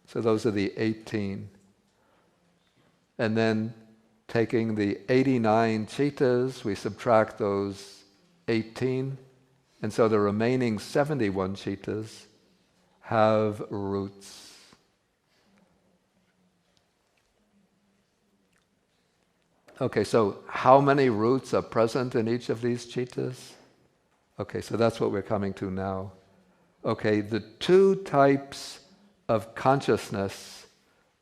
So those are the 18. And then taking the 89 chittas, we subtract those 18, and so the remaining 71 chittas have roots. Okay, so how many roots are present in each of these chittas? Okay, so that's what we're coming to now. Okay, the 2 types of consciousness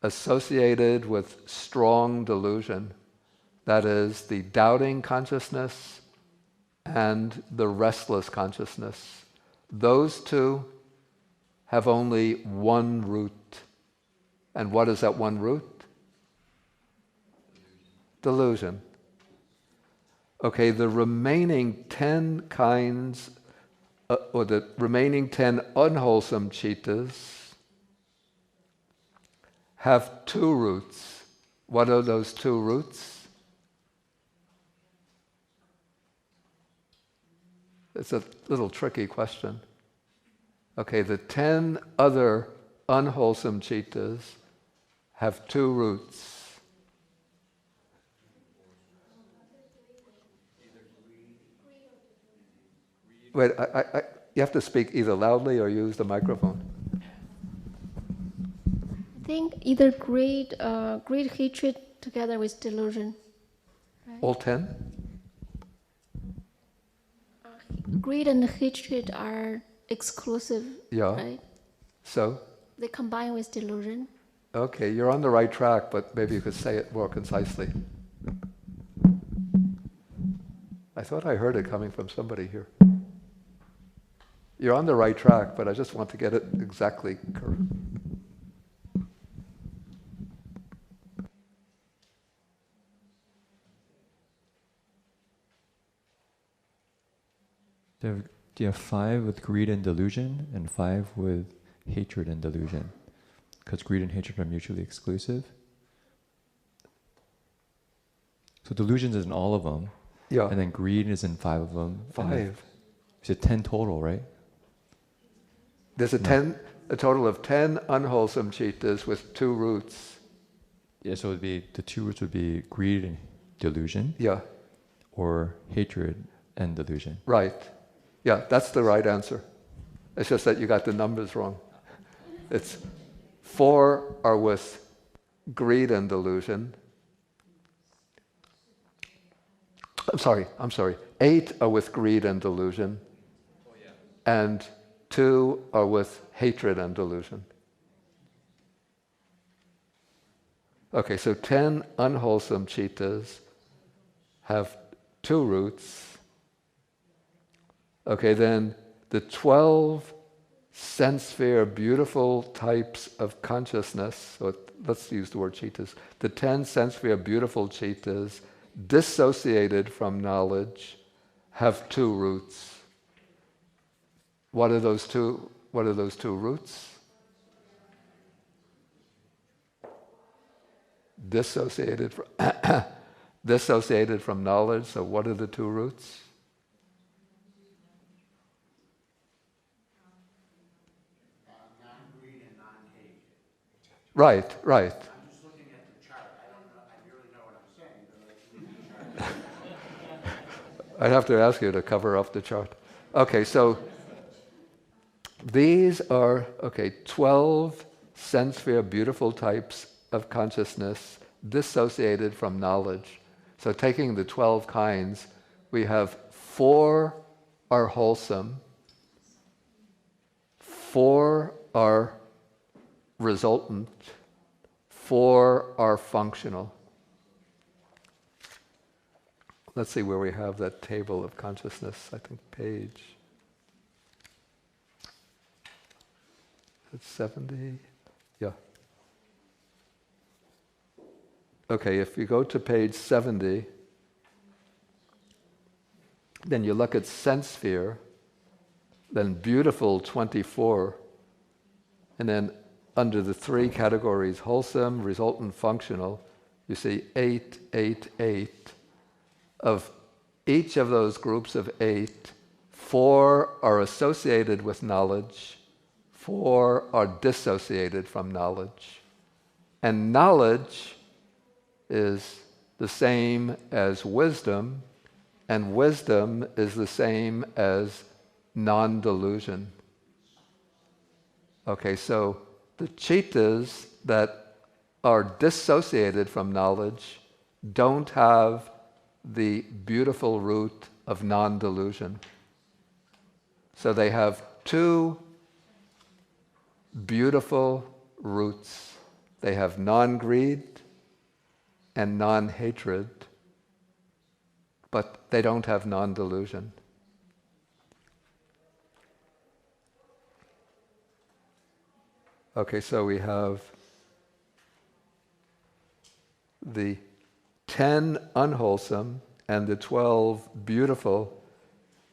associated with strong delusion, that is, the doubting consciousness and the restless consciousness, those 2 have only 1 root. And what is that one root? Delusion. Okay, the remaining 10 kinds, or the remaining 10 unwholesome chittas have 2 roots. What are those 2 roots? It's a little tricky question. Okay, the 10 other unwholesome chittas have 2 roots. Wait, you have to speak either loudly or use the microphone. I think either greed, hatred together with delusion. Right? All 10? Greed and hatred are exclusive, Yeah. right? So? They combine with delusion. Okay, you're on the right track, but maybe you could say it more concisely. I thought I heard it coming from somebody here. You're on the right track, but I just want to get it exactly correct. Do you have 5 with greed and delusion, and 5 with hatred and delusion? Because greed and hatred are mutually exclusive. So delusion is in all of them. Yeah. And then greed is in 5 of them. 5. Is it 10 total, right? There's a total of 10 unwholesome chittas with 2 roots. Yeah, so it'd be, the 2 roots would be greed and delusion. Yeah. Or hatred and delusion. Right. Yeah, that's the right answer. It's just that you got the numbers wrong. It's 4 are with greed and delusion. I'm sorry. 8 are with greed and delusion. And 2 are with hatred and delusion. Okay, so 10 unwholesome chittas have 2 roots. Okay, then the 12 sense sphere beautiful types of consciousness, so let's use the word chittas, the 10 sense sphere beautiful chittas dissociated from knowledge have 2 roots. What are those two roots? Dissociated from knowledge, so what are the 2 roots? Non-greed and non-hate. Right. I'm just looking at the chart. I don't know, I really know what I'm saying, but let's read the chart. I'd have to ask you to cover up the chart. Okay, so these are, 12 sense sphere beautiful types of consciousness dissociated from knowledge. So taking the 12 kinds, we have 4 are wholesome, 4 are resultant, 4 are functional. Let's see where we have that table of consciousness. I think page... It's 70? Yeah. Okay, if you go to page 70, then you look at sense sphere, then beautiful 24, and then under the 3 categories, wholesome, resultant, functional, you see 8, 8, 8. Of each of those groups of 8, 4 are associated with knowledge, 4 are dissociated from knowledge. And knowledge is the same as wisdom, and wisdom is the same as non-delusion. Okay, so the chittas that are dissociated from knowledge don't have the beautiful root of non-delusion. So they have 2 beautiful roots. They have non-greed and non-hatred, but they don't have non-delusion. Okay, so we have the 10 unwholesome and the 12 beautiful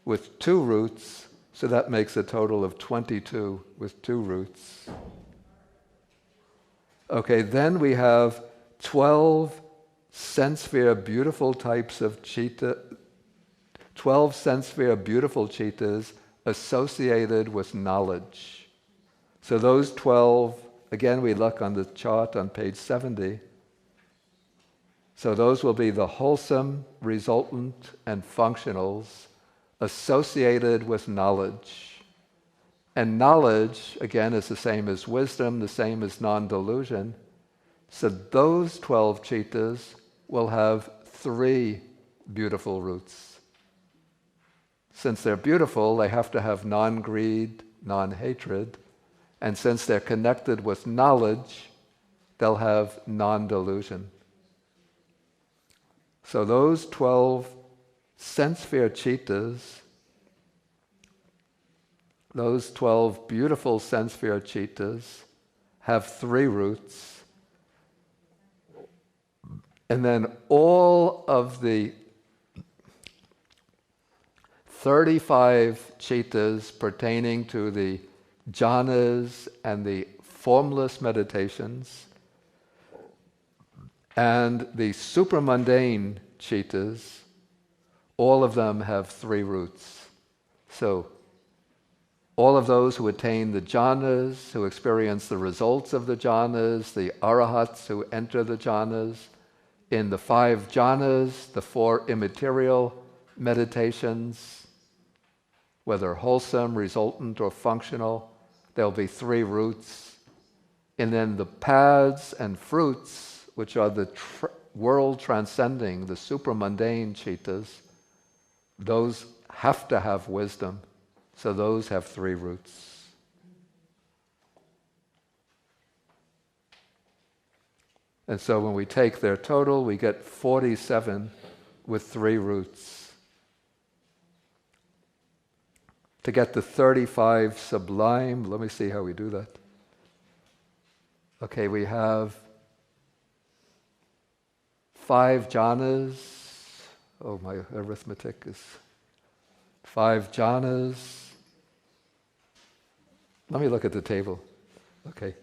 with 2 roots, so that makes a total of 22 with 2 roots. Okay, then we have 12 sense-sphere beautiful types of citta, 12 sense-sphere beautiful cittas associated with knowledge. So those 12, again we look on the chart on page 70. So those will be the wholesome, resultant, and functionals associated with knowledge. And knowledge, again, is the same as wisdom, the same as non-delusion. So those 12 cittas will have 3 beautiful roots. Since they're beautiful, they have to have non-greed, non-hatred. And since they're connected with knowledge, they'll have non-delusion. So those 12 sense-sphere cittas, those 12 beautiful sense-sphere cittas, have 3 roots. And then all of the 35 cittas pertaining to the jhanas and the formless meditations, and the supramundane cittas, all of them have 3 roots. So all of those who attain the jhanas, who experience the results of the jhanas, the arahats who enter the jhanas, in the 5 jhanas, the 4 immaterial meditations, whether wholesome, resultant, or functional, there'll be 3 roots. And then the paths and fruits, which are the world transcending, the supramundane cittas, those have to have wisdom. So those have 3 roots. And so when we take their total, we get 47 with 3 roots. To get the 35 sublime, let me see how we do that. Okay, we have 5 jhanas. Oh, my arithmetic is 5 jhanas. Let me look at the table. Okay.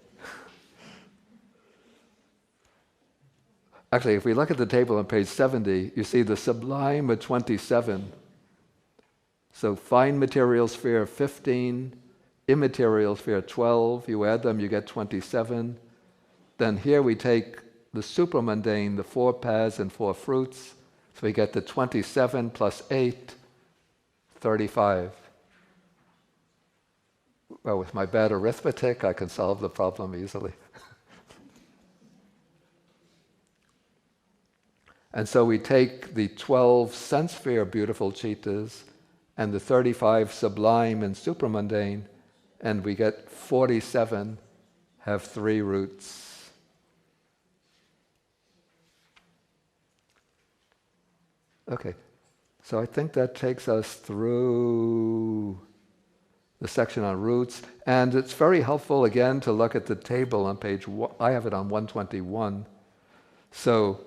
Actually, if we look at the table on page 70, you see the sublime at 27. So fine material sphere 15, immaterial sphere 12. You add them, you get 27. Then here we take the supramundane, the 4 paths and 4 fruits. So we get the 27 plus 8, 35. Well, with my bad arithmetic, I can solve the problem easily. And so we take the 12 sense-sphere beautiful cittas and the 35 sublime and supramundane, and we get 47 have 3 roots. Okay, so I think that takes us through the section on roots, and it's very helpful again to look at the table on page, I have it on 121. So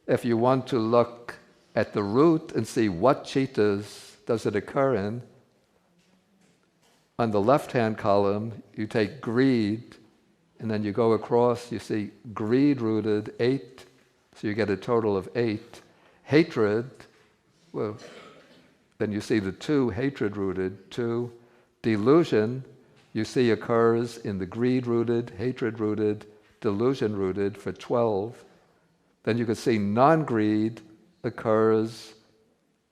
if you want to look at the root and see what cittas does it occur in, on the left-hand column, you take greed, and then you go across, you see greed-rooted 8, so you get a total of 8. Hatred, well, then you see the 2 hatred-rooted, 2. Delusion, you see occurs in the greed-rooted, hatred-rooted, delusion-rooted for 12. Then you can see non-greed occurs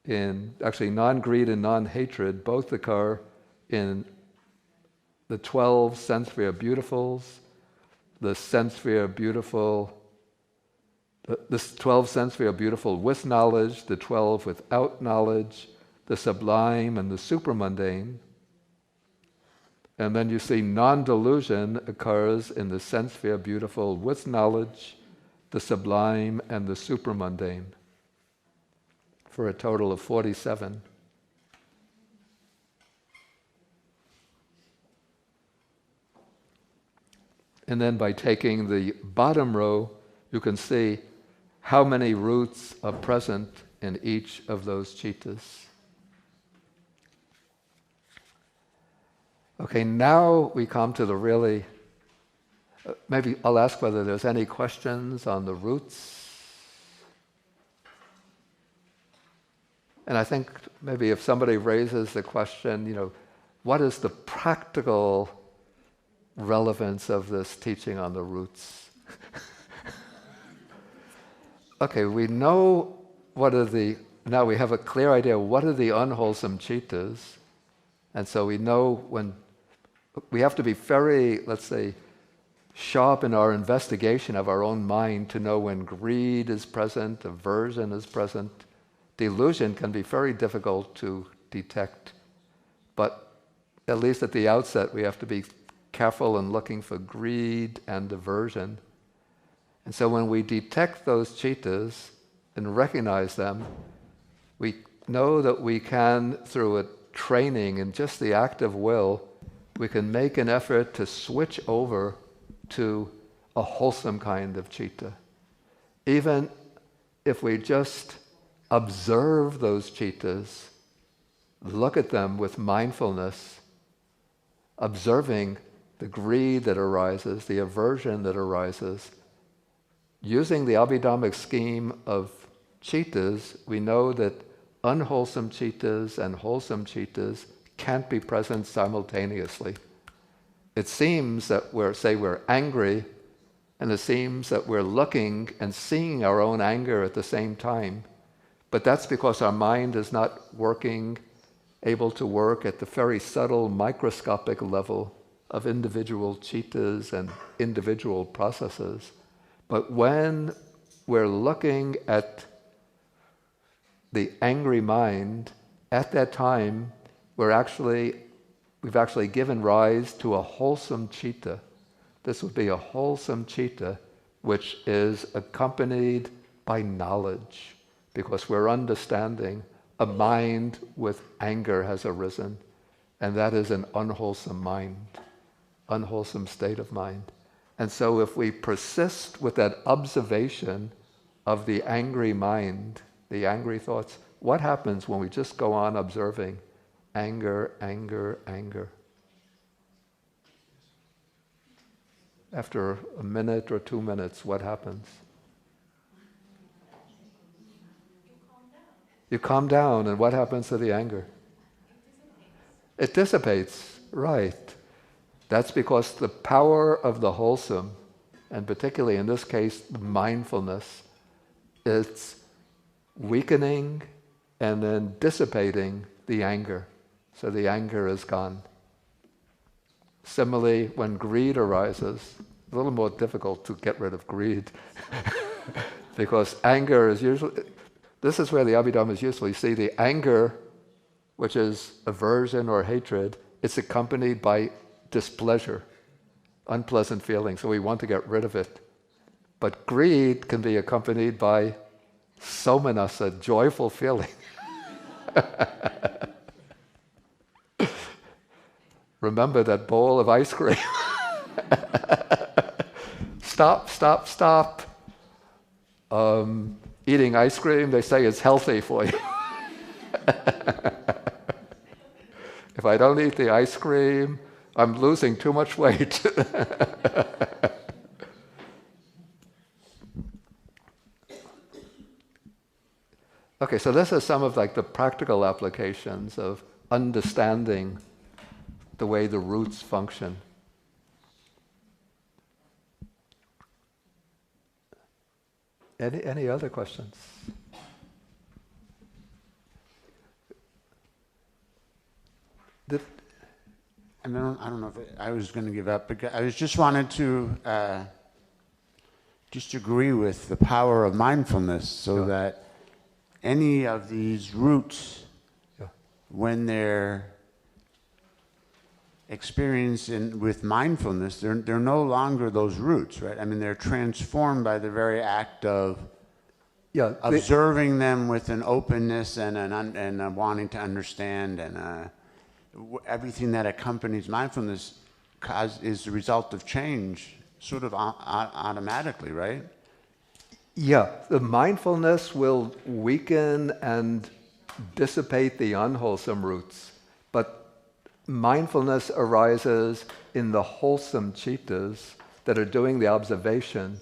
in, actually non-greed and non-hatred both occur in the 12 sense-sphere beautifuls, the sense-sphere beautiful, the 12 sense-sphere beautiful with knowledge, the 12 without knowledge, the sublime and the supramundane. And then you see non-delusion occurs in the sense-sphere beautiful with knowledge, the sublime and the supramundane, for a total of 47. And then by taking the bottom row, you can see how many roots are present in each of those chittas. Okay, now we come to the really, maybe I'll ask whether there's any questions on the roots. And I think maybe if somebody raises the question, what is the practical relevance of this teaching on the roots? Okay, we know now we have a clear idea what are the unwholesome chittas. And so we know when we have to be very, let's say, sharp in our investigation of our own mind to know when greed is present, aversion is present. Delusion can be very difficult to detect. But at least at the outset, we have to be careful in looking for greed and aversion. And so when we detect those chittas and recognize them, we know that we can, through a training in just the act of will, we can make an effort to switch over to a wholesome kind of citta. Even if we just observe those chittas, look at them with mindfulness, observing the greed that arises, the aversion that arises. Using the Abhidhammic scheme of chittas, we know that unwholesome chittas and wholesome chittas can't be present simultaneously. It seems that we're angry, and it seems that we're looking and seeing our own anger at the same time. But that's because our mind is not able to work at the very subtle microscopic level of individual chittas and individual processes. But when we're looking at the angry mind, at that time, we've actually given rise to a wholesome citta. This would be a wholesome citta, which is accompanied by knowledge, because we're understanding a mind with anger has arisen, and that is an unwholesome mind, unwholesome state of mind. And so if we persist with that observation of the angry mind, the angry thoughts, what happens when we just go on observing anger, anger, anger? After a minute or 2 minutes, what happens? You calm down, and what happens to the anger? It dissipates, right. That's because the power of the wholesome, and particularly in this case, mindfulness, it's weakening and then dissipating the anger. So the anger is gone. Similarly, when greed arises, it's a little more difficult to get rid of greed because anger is usually, this is where the Abhidhamma is useful. You see, the anger, which is aversion or hatred, it's accompanied by displeasure, unpleasant feeling, so we want to get rid of it. But greed can be accompanied by somanasa, joyful feeling. Remember that bowl of ice cream. Stop, stop, stop. Eating ice cream, they say, is healthy for you. If I don't eat the ice cream, I'm losing too much weight. Okay, so this is some of the practical applications of understanding the way the roots function. Any other questions? I don't know if I was going to give up, but I just wanted to just agree with the power of mindfulness, so that any of these roots, when they're experienced with mindfulness, they're no longer those roots, right? I mean, they're transformed by the very act of observing them with an openness and wanting to understand, and everything that accompanies mindfulness is the result of change, sort of automatically, right? Yeah, the mindfulness will weaken and dissipate the unwholesome roots, but mindfulness arises in the wholesome chittas that are doing the observation.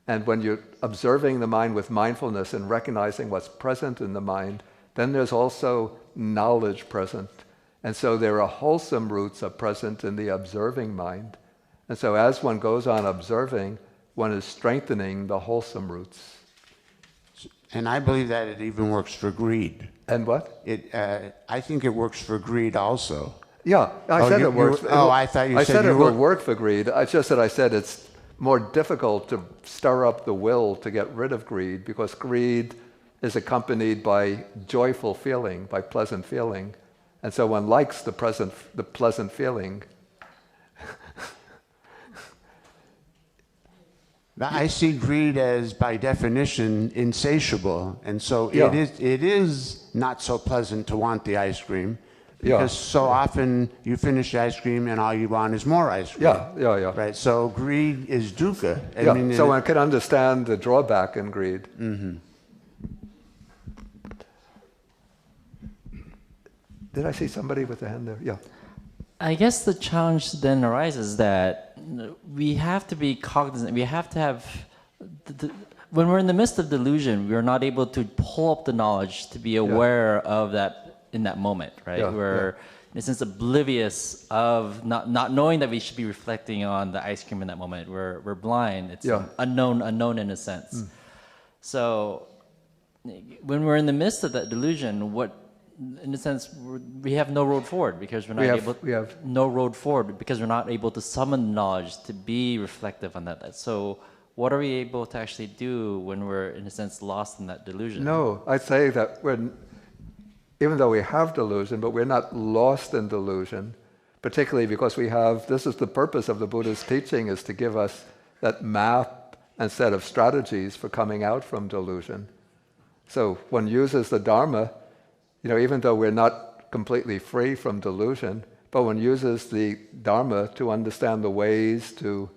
And when you're observing the mind with mindfulness and recognizing what's present in the mind, then there's also knowledge present. And so there are wholesome roots are present in the observing mind. And so as one goes on observing, one is strengthening the wholesome roots. And I believe that it even works for greed. And what? I think it works for greed also. Yeah, I said it works. I thought you I said it will work for greed. It's just that I said it's more difficult to stir up the will to get rid of greed, because greed is accompanied by joyful feeling, by pleasant feeling. And so one likes the pleasant feeling. I see greed as, by definition, insatiable. And so it is not so pleasant to want the ice cream, because so often you finish the ice cream and all you want is more ice cream. Yeah. Right, so greed is dukkha. So one can understand the drawback in greed. Mm-hmm. Did I see somebody with a hand there? Yeah. I guess the challenge then arises that we have to be cognizant. We have to have, when we're in the midst of delusion, we're not able to pull up the knowledge to be aware of that in that moment, right? We're, in a sense, oblivious of not knowing that we should be reflecting on the ice cream in that moment. We're blind. It's unknown in a sense. So when we're in the midst of that delusion, in a sense, we have no road forward, because we're not able to summon knowledge to be reflective on that. So what are we able to actually do when we're, in a sense, lost in that delusion? No, I'd say that even though we have delusion, but we're not lost in delusion, particularly because this is the purpose of the Buddha's teaching, is to give us that map and set of strategies for coming out from delusion. So one uses the Dharma, even though we're not completely free from delusion, but one uses the Dharma to understand the ways to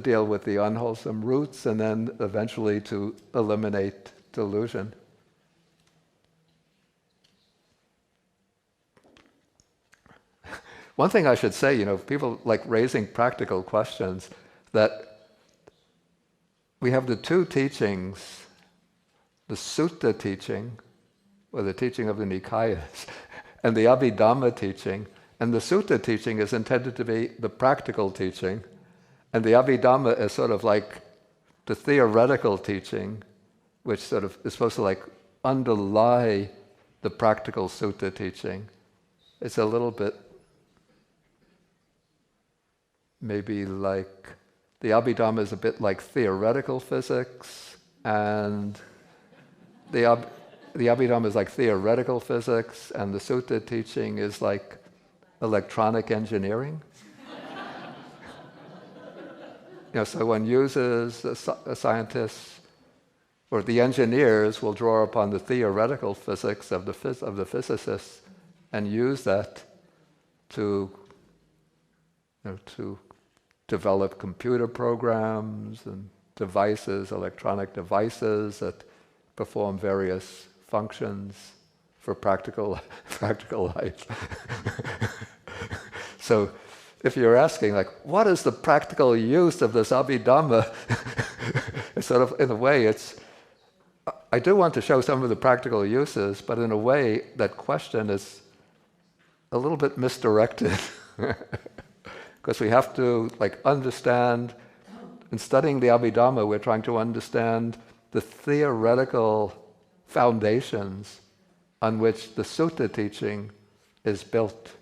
deal with the unwholesome roots, and then eventually to eliminate delusion. One thing I should say, people like raising practical questions, that we have the two teachings, the Sutta teaching, or the teaching of the Nikayas, and the Abhidhamma teaching. And the Sutta teaching is intended to be the practical teaching, and the Abhidhamma is sort of like the theoretical teaching, which sort of is supposed to underlie the practical Sutta teaching. It's a little bit maybe like, the Abhidhamma is a bit like theoretical physics, and the Abhidhamma is like theoretical physics, and the Sutta teaching is like electronic engineering. So one uses a scientist, or the engineers will draw upon the theoretical physics of the physicists and use that to develop computer programs and devices, electronic devices that perform various functions for practical life. So if you're asking, what is the practical use of this Abhidhamma? It's sort of, in a way, I do want to show some of the practical uses, but in a way, that question is a little bit misdirected. Because we have to understand, in studying the Abhidhamma, we're trying to understand the theoretical foundations on which the Sutta teaching is built.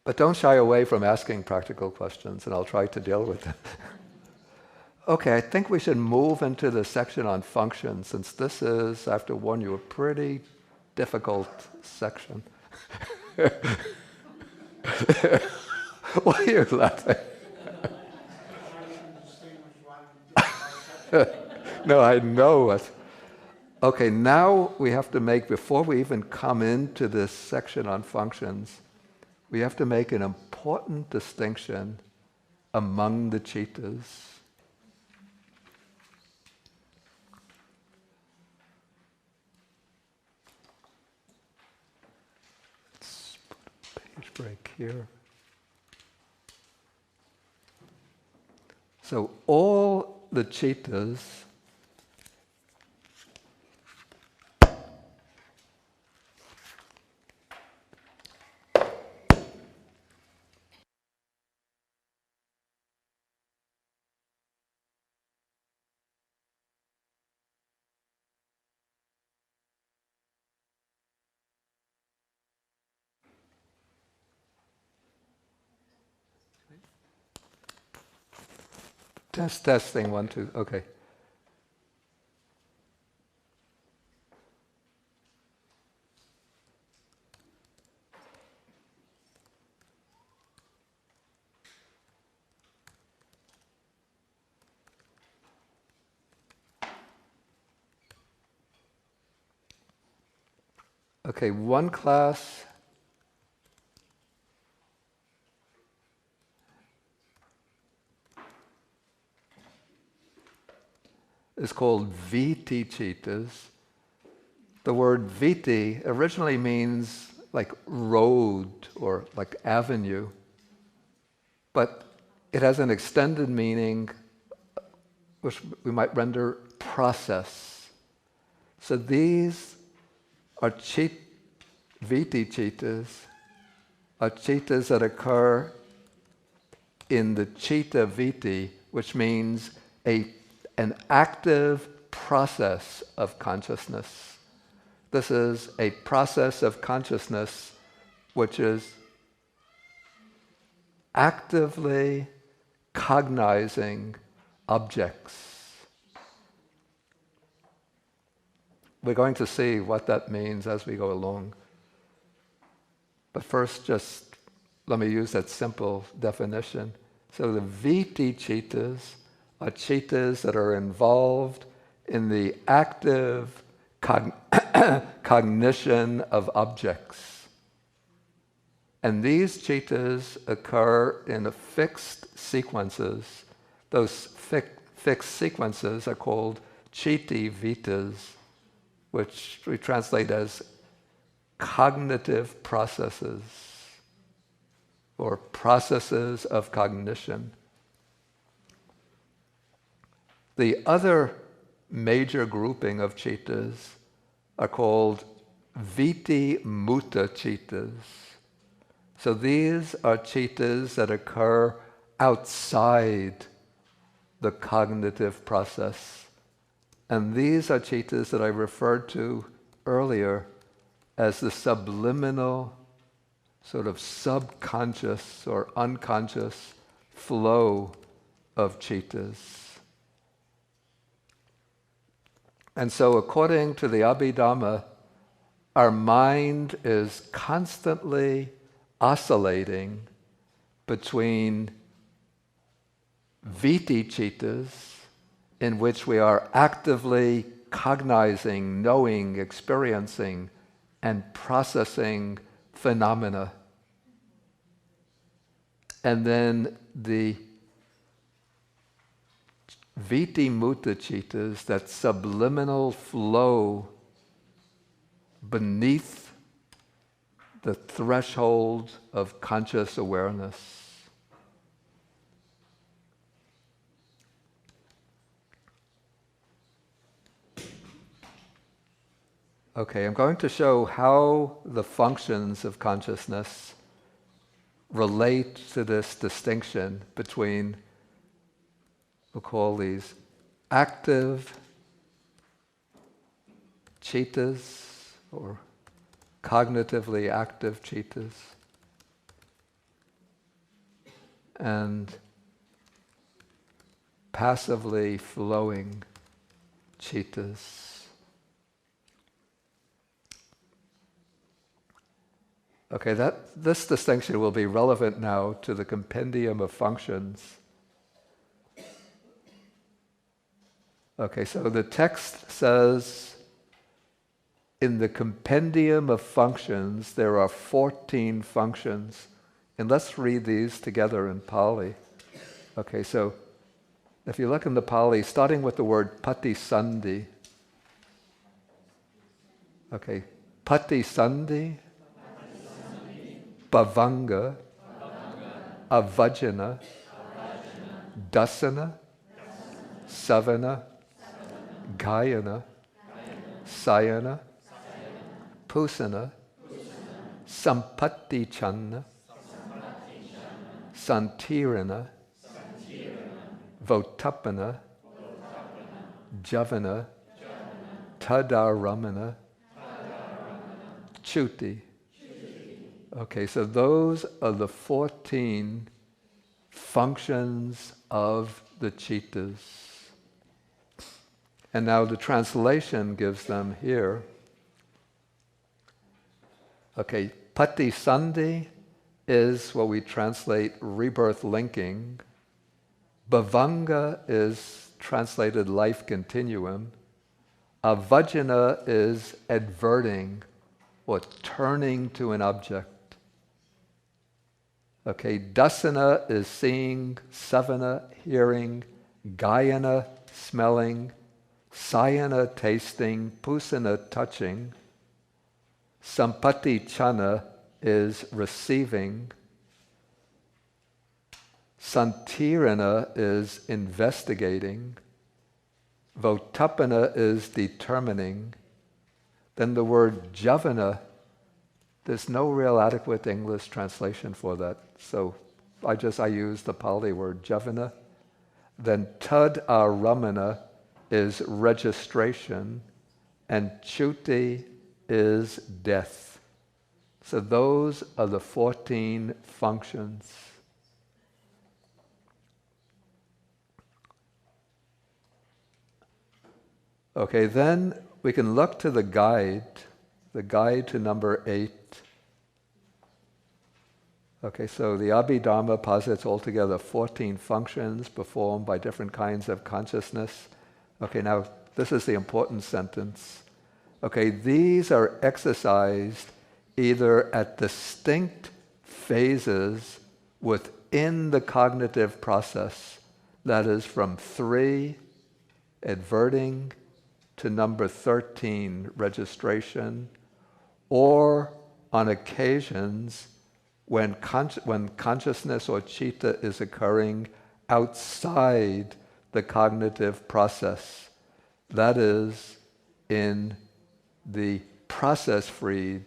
But don't shy away from asking practical questions, and I'll try to deal with them. Okay, I think we should move into the section on function, since this is, I have to warn you, a pretty difficult section. Why are you laughing? No, I know it. Okay, now we have to make, before we even come into this section on functions, we have to make an important distinction among the citas. Let's put a page break here. So all the citas testing 1, 2, okay. Okay, one class is called viti citas. The word viti originally means like road or like avenue, but it has an extended meaning which we might render process. So these are viti citas, are citas that occur in the citta viti, which means an active process of consciousness. This is a process of consciousness which is actively cognizing objects. We're going to see what that means as we go along. But first, just let me use that simple definition. So the viti citas are citas that are involved in the active cognition of objects. And these citas occur in fixed sequences. Those fixed sequences are called citti vitas, which we translate as cognitive processes or processes of cognition. The other major grouping of citas are called viti mutta citas. So these are citas that occur outside the cognitive process. And these are citas that I referred to earlier as the subliminal, sort of subconscious or unconscious flow of citas. And so according to the Abhidhamma, our mind is constantly oscillating between viti citas, in which we are actively cognizing, knowing, experiencing, and processing phenomena. And then the viti mutta citas, that subliminal flow beneath the threshold of conscious awareness. Okay, I'm going to show how the functions of consciousness relate to this distinction between, we'll call these active citas or cognitively active citas and passively flowing citas. Okay, this distinction will be relevant now to the compendium of functions. Okay, so the text says, in the compendium of functions, there are 14 functions. And let's read these together in Pali. Okay, so if you look in the Pali, starting with the word patisandhi, okay, patisandhi, bhavanga, avajjana, dasana, savana, gayana, sayana, pusana, sampattichanna, santirana, votapana, javana, tadaramana, chuti. Okay, so those are the 14 functions of the chittas. And now the translation gives them here. Okay, patisandhi is what we translate rebirth linking. Bhavanga is translated life continuum. Avajjana is adverting or turning to an object. Okay, dasana is seeing, savana hearing, gayana smelling, sayana tasting, pusana touching, sampattichanna is receiving, santirana is investigating, votapana is determining. Then the word javana, there's no real adequate English translation for that. So I use the Pali word javana. Then tadaramana is registration, and chuti is death. So those are the 14 functions. Okay, then we can look to the guide to number 8. Okay, so the Abhidhamma posits altogether 14 functions performed by different kinds of consciousness. Okay, now this is the important sentence. Okay, these are exercised either at distinct phases within the cognitive process, that is from 3, adverting, to number 13, registration, or on occasions when consciousness or citta is occurring outside the cognitive process, that is, in the process-freed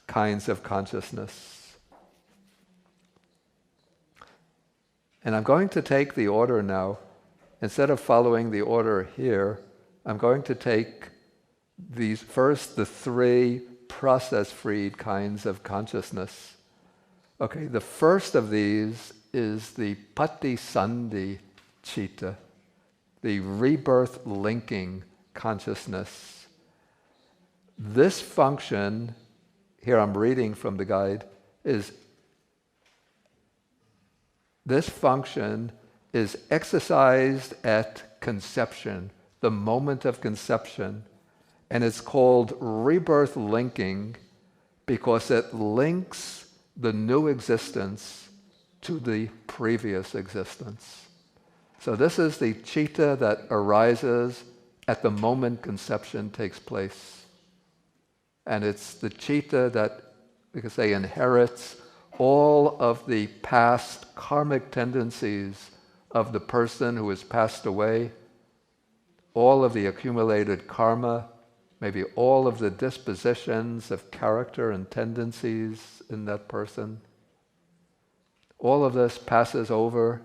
kinds of consciousness. And I'm going to take the order now. Instead of following the order here, I'm going to take these first, the 3 process-freed kinds of consciousness. Okay, the first of these is the patisandhi citta, the rebirth linking consciousness. This function, here I'm reading from the guide, this function is exercised at conception, the moment of conception, and it's called rebirth linking because it links the new existence to the previous existence. So this is the citta that arises at the moment conception takes place. And it's the citta that, we could say, inherits all of the past karmic tendencies of the person who has passed away, all of the accumulated karma, maybe all of the dispositions of character and tendencies in that person. All of this passes over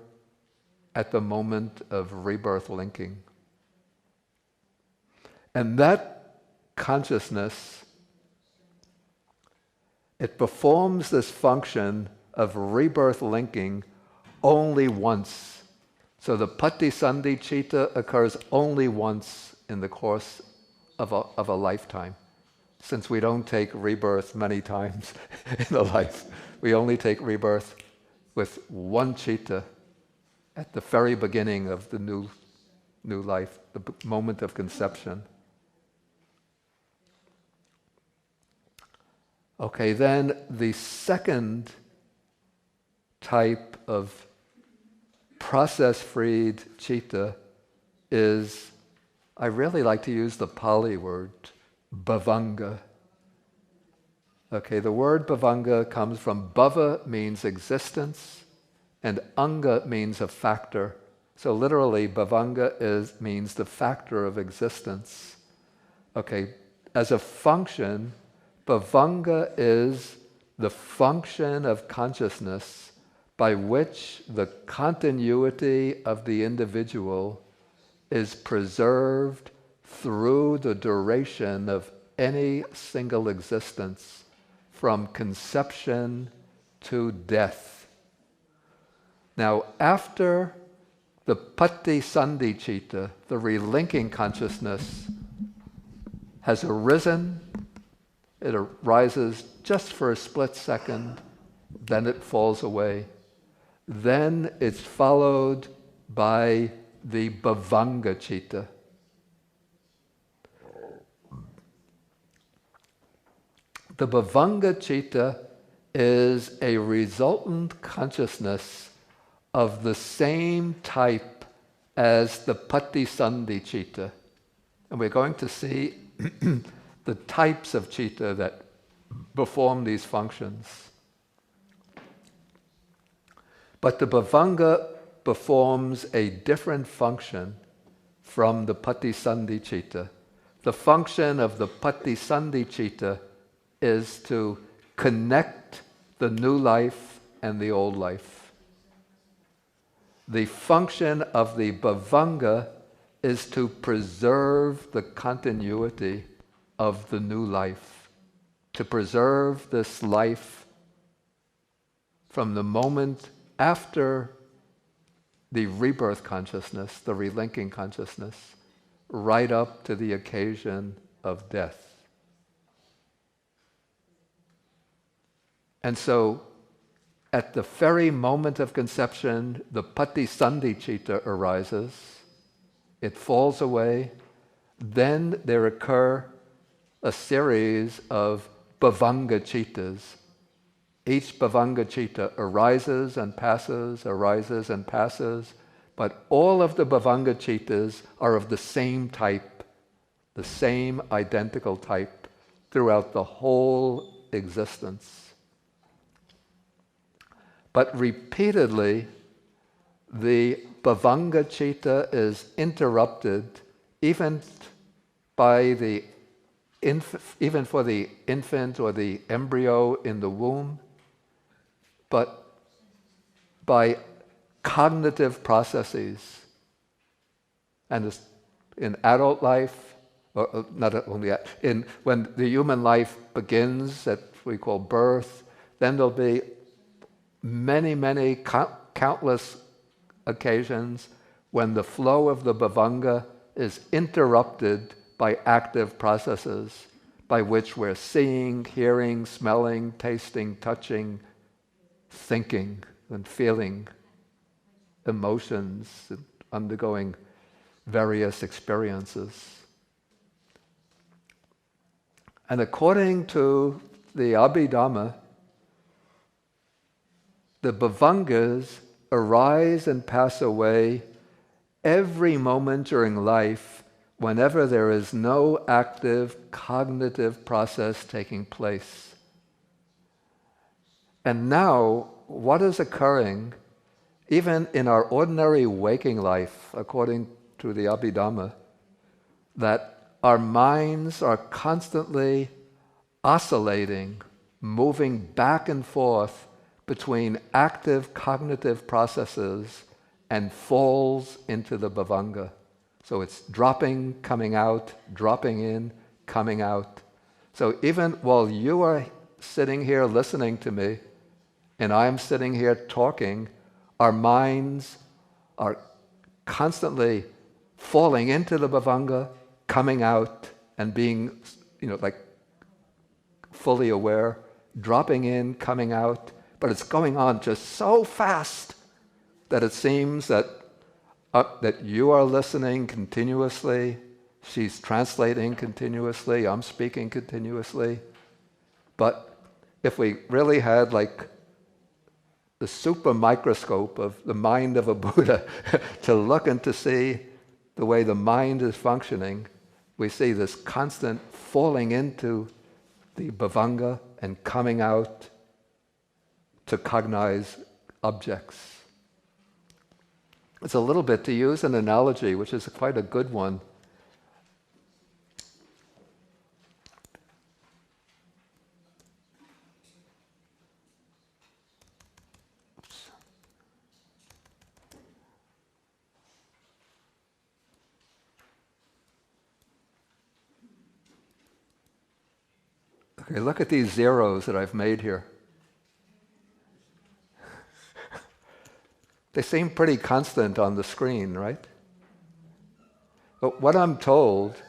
at the moment of rebirth linking. And that consciousness, it performs this function of rebirth linking only once. So the patisandhi citta occurs only once in the course of a lifetime. Since we don't take rebirth many times in a life, we only take rebirth with one citta at the very beginning of the new life, the moment of conception. Okay, then the second type of process-freed citta is, I really like to use the Pali word, bhavanga. Okay, the word bhavanga comes from bhava means existence, and anga means a factor. So literally, bhavanga means the factor of existence. Okay, as a function, bhavanga is the function of consciousness by which the continuity of the individual is preserved through the duration of any single existence, from conception to death. Now, after the patisandhi citta, the relinking consciousness, has arisen, it arises just for a split second, then it falls away. Then it's followed by the bhavanga citta. The bhavanga citta is a resultant consciousness of the same type as the patisandhi citta. And we're going to see the types of citta that perform these functions. But the bhavanga performs a different function from the patisandhi citta. The function of the patisandhi citta is to connect the new life and the old life. The function of the bhavanga is to preserve the continuity of the new life, to preserve this life from the moment after the rebirth consciousness, the relinking consciousness, right up to the occasion of death. And so, at the very moment of conception, the patisandhi citta arises, it falls away, then there occur a series of bhavanga cittas. Each bhavanga citta arises and passes, but all of the bhavanga cittas are of the same type, the same identical type throughout the whole existence. But repeatedly, the bhavanga citta is interrupted even for the infant or the embryo in the womb, but by cognitive processes. And in adult life, or not only when the human life begins, that we call birth, then there'll be many, countless occasions when the flow of the bhavanga is interrupted by active processes by which we're seeing, hearing, smelling, tasting, touching, thinking, and feeling emotions, and undergoing various experiences. And according to the Abhidhamma, the bhavangas arise and pass away every moment during life whenever there is no active cognitive process taking place. And now, what is occurring, even in our ordinary waking life, according to the Abhidhamma, that our minds are constantly oscillating, moving back and forth between active cognitive processes and falls into the bhavanga. So it's dropping, coming out, dropping in, coming out. So even while you are sitting here listening to me, and I'm sitting here talking, our minds are constantly falling into the bhavanga, coming out, and being, like fully aware, dropping in, coming out. But it's going on just so fast that it seems that you are listening continuously, she's translating continuously, I'm speaking continuously. But if we really had like the super microscope of the mind of a Buddha to look and to see the way the mind is functioning, we see this constant falling into the bhavanga and coming out to cognize objects. It's a little bit, to use an analogy, which is quite a good one. Okay, look at these zeros that I've made here. They seem pretty constant on the screen, right? But what I'm told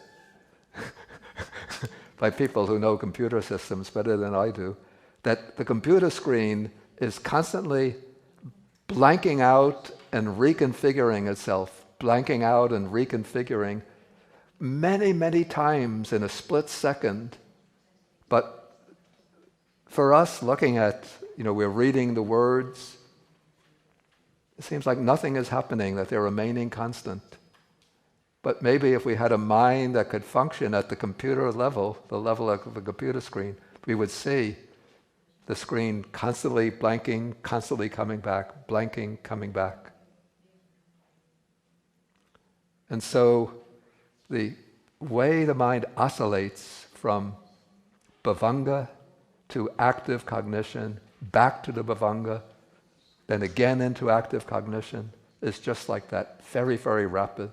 by people who know computer systems better than I do, that the computer screen is constantly blanking out and reconfiguring itself, blanking out and reconfiguring many, many times in a split second. But for us, looking at, we're reading the words, it seems like nothing is happening, that they're remaining constant. But maybe if we had a mind that could function at the computer level, the level of the computer screen, we would see the screen constantly blanking, constantly coming back, blanking, coming back. And so the way the mind oscillates from bhavanga to active cognition, back to the bhavanga, then again into active cognition, is just like that, very, very rapid.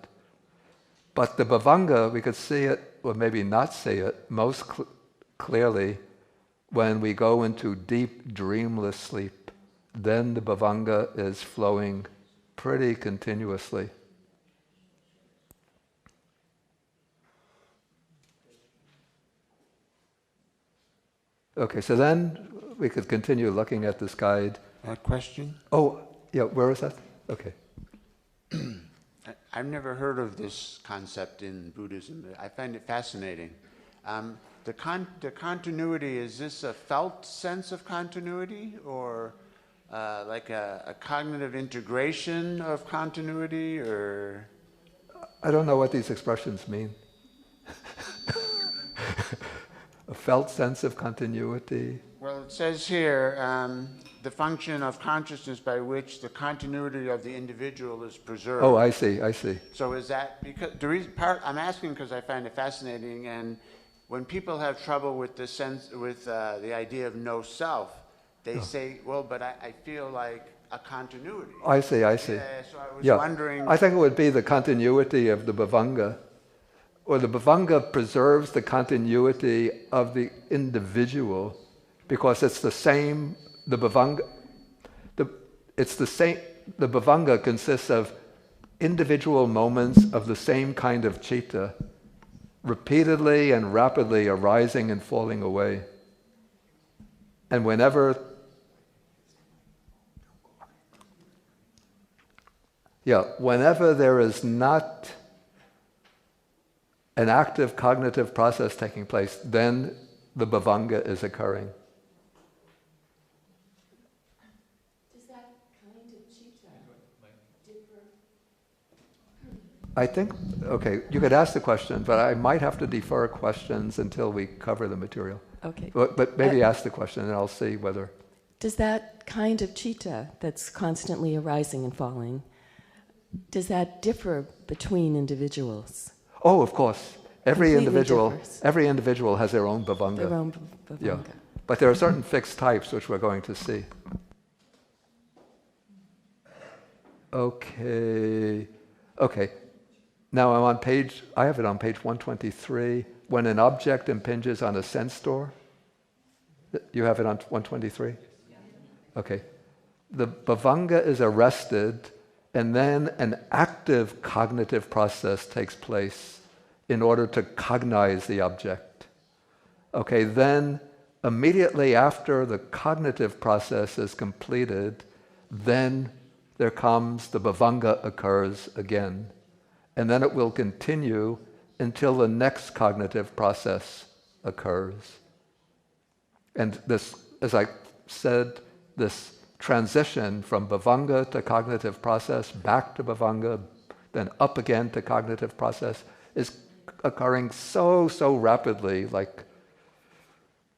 But the bhavanga, we could see it, or maybe not see it, most clearly when we go into deep, dreamless sleep. Then the bhavanga is flowing pretty continuously. Okay, so then we could continue looking at this guide. A question? Oh, yeah, where is that? Okay. I've never heard of this concept in Buddhism. I find it fascinating. The continuity, is this a felt sense of continuity, or like a cognitive integration of continuity, or? I don't know what these expressions mean. A felt sense of continuity. Well, it says here, the function of consciousness by which the continuity of the individual is preserved. Oh, I see. So is that, because I'm asking because I find it fascinating, and when people have trouble with the sense, with the idea of no self, they say, well, but I feel like a continuity. I see. Yeah, so I was wondering. I think it would be the continuity of the bhavanga, or the bhavanga preserves the continuity of the individual, because it's the same. The bhavanga, the bhavanga consists of individual moments of the same kind of citta, repeatedly and rapidly arising and falling away. And whenever there is not an active cognitive process taking place, then the bhavanga is occurring. Does that kind of citta differ? I think, okay, you could ask the question, but I might have to defer questions until we cover the material. Okay. But maybe ask the question and I'll see whether... Does that kind of citta that's constantly arising and falling, does that differ between individuals? Oh, of course. Every differs. individual has their own bhavanga. Their own bhavanga. Yeah. But there are certain fixed types which we're going to see. Okay. Now I have it on page 123. When an object impinges on a sense door. You have it on 123? Okay. The bhavanga is arrested, and then an active cognitive process takes place in order to cognize the object. Okay, then immediately after the cognitive process is completed, then there comes the bhavanga occurs again. And then it will continue until the next cognitive process occurs. And this, as I said, this transition from bhavanga to cognitive process, back to bhavanga, then up again to cognitive process, is occurring so rapidly, like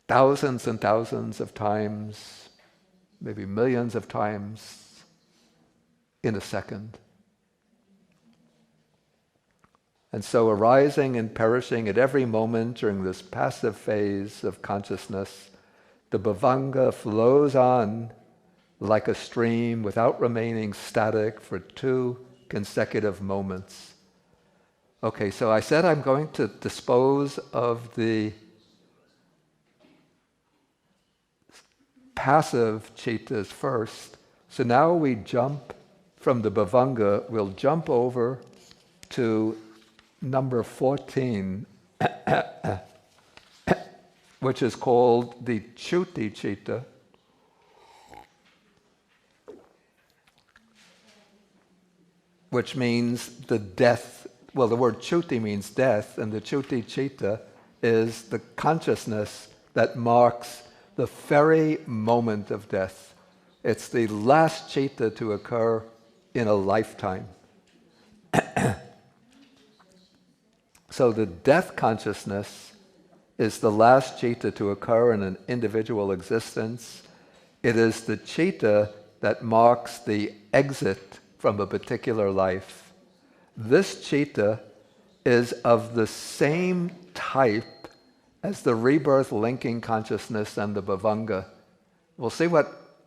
thousands and thousands of times, maybe millions of times in a second. And so arising and perishing at every moment during this passive phase of consciousness, the bhavanga flows on like a stream without remaining static for 2 consecutive moments. Okay, so I said I'm going to dispose of the passive chittas first. So now we jump from the bhavanga, we'll jump over to number 14, which is called the chuti citta. Which means the death, well, the word chuti means death, and the chuti citta is the consciousness that marks the very moment of death. It's the last citta to occur in a lifetime. So the death consciousness is the last citta to occur in an individual existence. It is the citta that marks the exit from a particular life. This citta is of the same type as the rebirth linking consciousness and the bhavanga. We'll see what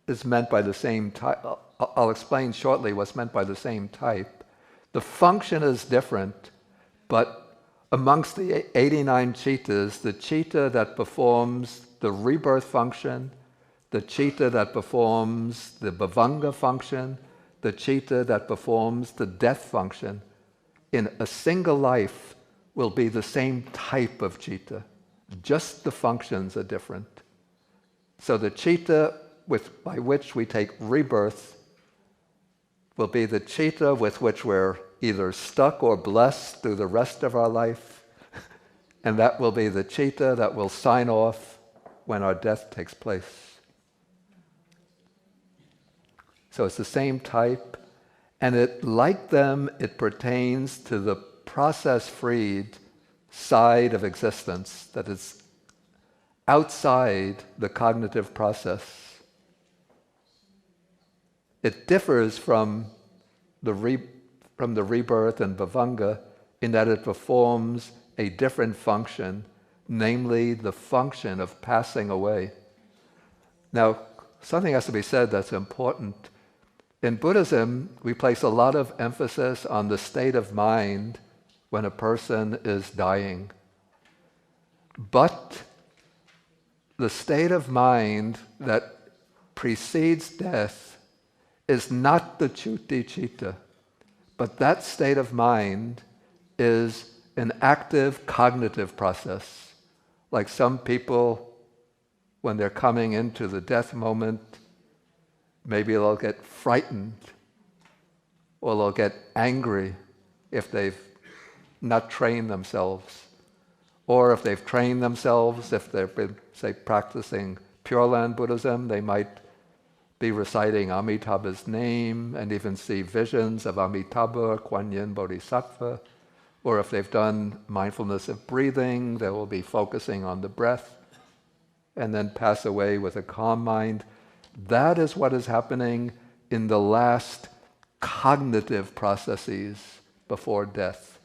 is meant by the same type. I'll explain shortly what's meant by the same type. The function is different, but amongst the 89 cittas, the citta that performs the rebirth function, the citta that performs the bhavanga function, the citta that performs the death function, in a single life will be the same type of citta. Just the functions are different. So the citta by which we take rebirth will be the citta with which we're either stuck or blessed through the rest of our life, and that will be the citta that will sign off when our death takes place. So it's the same type, and like them, it pertains to the process-freed side of existence, that is outside the cognitive process. It differs from the rebirth and bhavanga in that it performs a different function, namely the function of passing away. Now, something has to be said that's important. In Buddhism, we place a lot of emphasis on the state of mind when a person is dying. But the state of mind that precedes death is not the chuti citta, but that state of mind is an active cognitive process. Like some people, when they're coming into the death moment, maybe they'll get frightened or they'll get angry if they've not trained themselves. Or if they've trained themselves, if they've been, say, practicing Pure Land Buddhism, they might be reciting Amitabha's name and even see visions of Amitabha, Kuan Yin, Bodhisattva. Or if they've done mindfulness of breathing, they will be focusing on the breath and then pass away with a calm mind. That is what is happening in the last cognitive processes before death.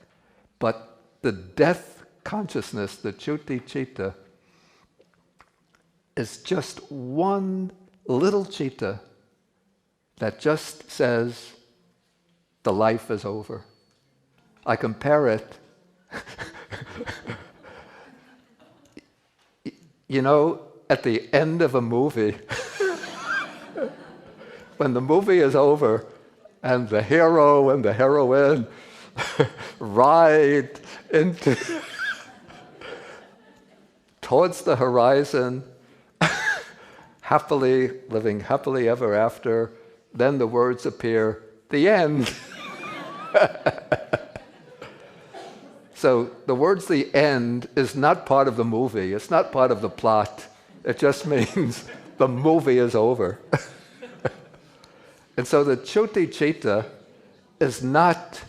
But the death consciousness, the chuti citta, is just one little citta that just says the life is over. I compare it, you know, at the end of a movie, when the movie is over and the hero and the heroine ride into towards the horizon, living happily ever after, then the words appear, the end. So the words the end is not part of the movie, it's not part of the plot, it just means the movie is over. And so the Chuti Citta is not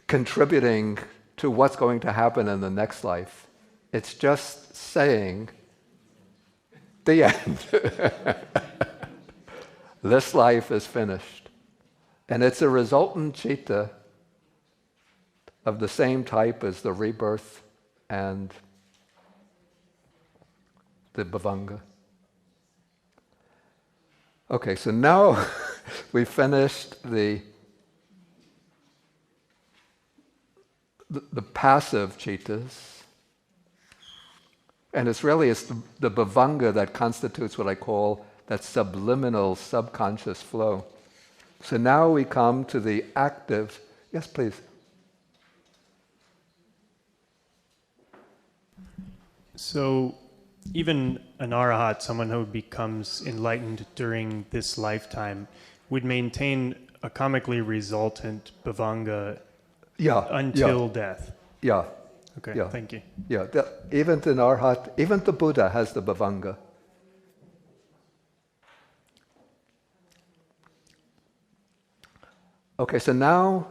contributing to what's going to happen in the next life. It's just saying, the end. This life is finished. And it's a resultant citta of the same type as the rebirth and the bhavanga. Okay, so now we finished the passive cittas. And it's the bhavanga that constitutes what I call that subliminal subconscious flow. So now we come to the active. Yes, please. So even an arahat, someone who becomes enlightened during this lifetime, would maintain a karmically resultant bhavanga until death. Yeah. Okay, thank you. Yeah, even the arhat, even the Buddha has the bhavanga. Okay, so now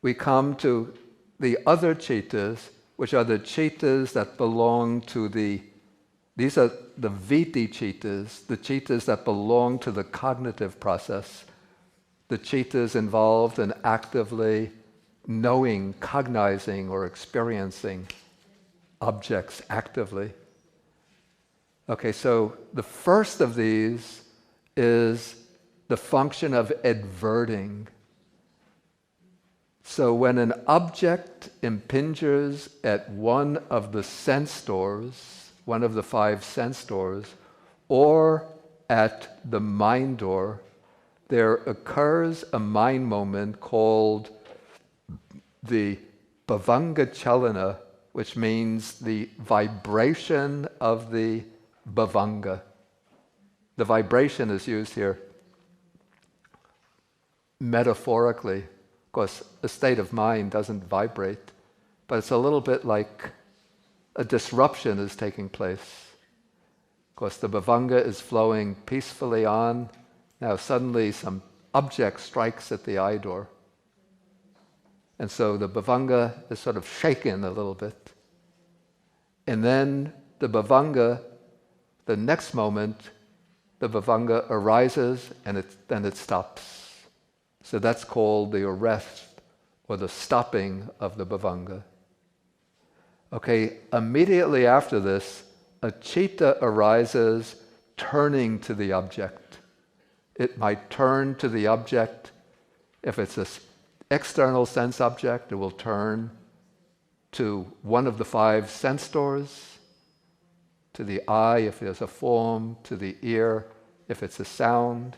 we come to the other cittas, which are the cittas that belong to these are the viti cittas, the cittas that belong to the cognitive process, the cittas involved in actively knowing, cognizing, or experiencing objects actively. Okay, so the first of these is the function of adverting. So when an object impinges at one of the sense doors, one of the 5 sense doors, or at the mind door, there occurs a mind moment called the bhavanga chalana, which means the vibration of the bhavanga. The vibration is used here metaphorically. Of course, a state of mind doesn't vibrate, but it's a little bit like a disruption is taking place. Of course, the bhavanga is flowing peacefully on. Now suddenly some object strikes at the eye door. And so the bhavanga is sort of shaken a little bit. And then the bhavanga, the next moment, the bhavanga arises and then it stops. So that's called the arrest or the stopping of the bhavanga. Okay, immediately after this, a citta arises turning to the object. It might turn to the object. If it's an external sense object, it will turn to one of the 5 sense doors, to the eye if there's a form, to the ear if it's a sound,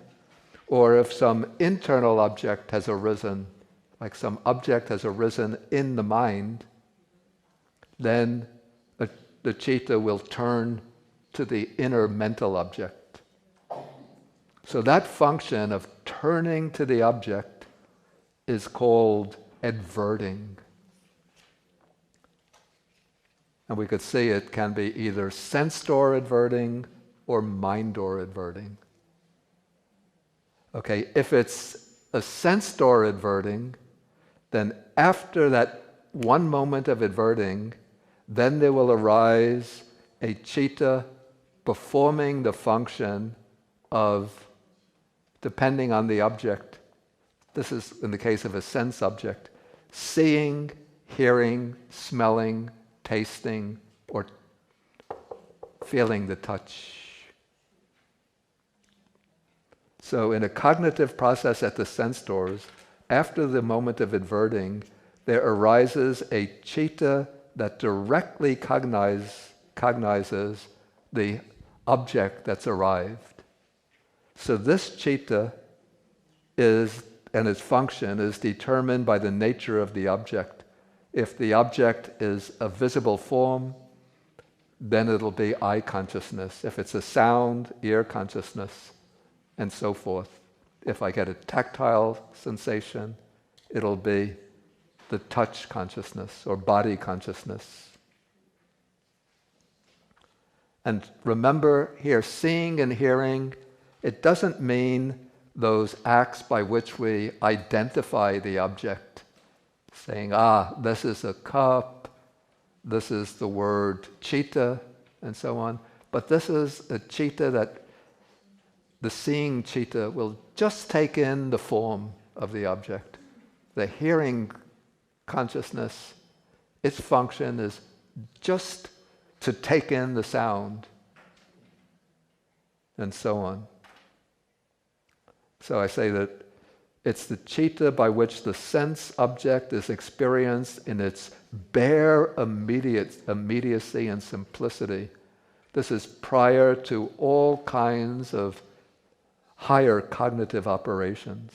or if some internal object has arisen, like some object has arisen in the mind, then the citta will turn to the inner mental object. So that function of turning to the object is called adverting. And we could see it can be either sense door adverting or mind door adverting. Okay, if it's a sense door adverting, then after that one moment of adverting, then there will arise a citta performing the function of, depending on the object, this is in the case of a sense object, seeing, hearing, smelling, tasting, or feeling the touch. So in a cognitive process at the sense doors, after the moment of adverting, there arises a citta that directly cognizes the object that's arrived. So this citta and its function is determined by the nature of the object. If the object is a visible form, then it'll be eye consciousness. If it's a sound, ear consciousness, and so forth. If I get a tactile sensation, it'll be the touch consciousness or body consciousness. And remember here, seeing and hearing It doesn't mean those acts by which we identify the object, saying, this is a cup, this is the word citta, and so on. But this is a citta that the seeing citta will just take in the form of the object. The hearing consciousness, its function is just to take in the sound, and so on. So I say that it's the citta by which the sense object is experienced in its bare immediacy and simplicity. This is prior to all kinds of higher cognitive operations.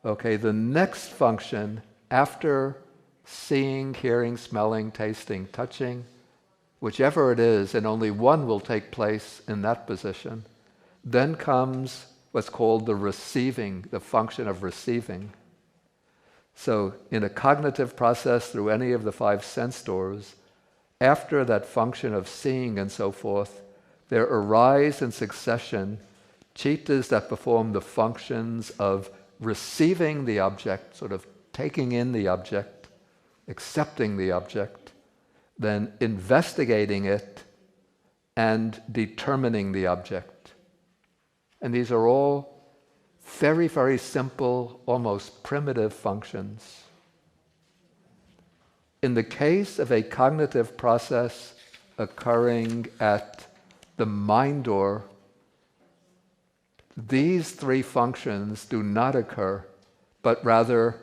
Okay, the next function after seeing, hearing, smelling, tasting, touching, whichever it is, and only one will take place in that position, then comes what's called the receiving, the function of receiving. So in a cognitive process through any of the 5 sense doors, after that function of seeing and so forth, there arise in succession cittas that perform the functions of receiving the object, sort of taking in the object, accepting the object, then investigating it, and determining the object. And these are all very, very simple, almost primitive functions. In the case of a cognitive process occurring at the mind door, these 3 functions do not occur, but rather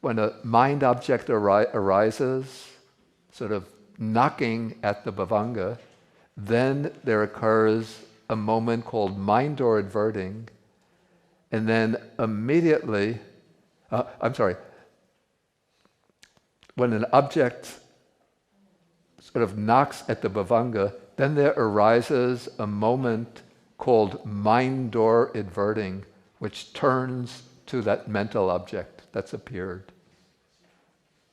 when a mind object arises, sort of knocking at the bhavanga, then there occurs a moment called mind door adverting, and then immediately, when an object sort of knocks at the bhavanga, then there arises a moment called mind door adverting, which turns to that mental object that's appeared.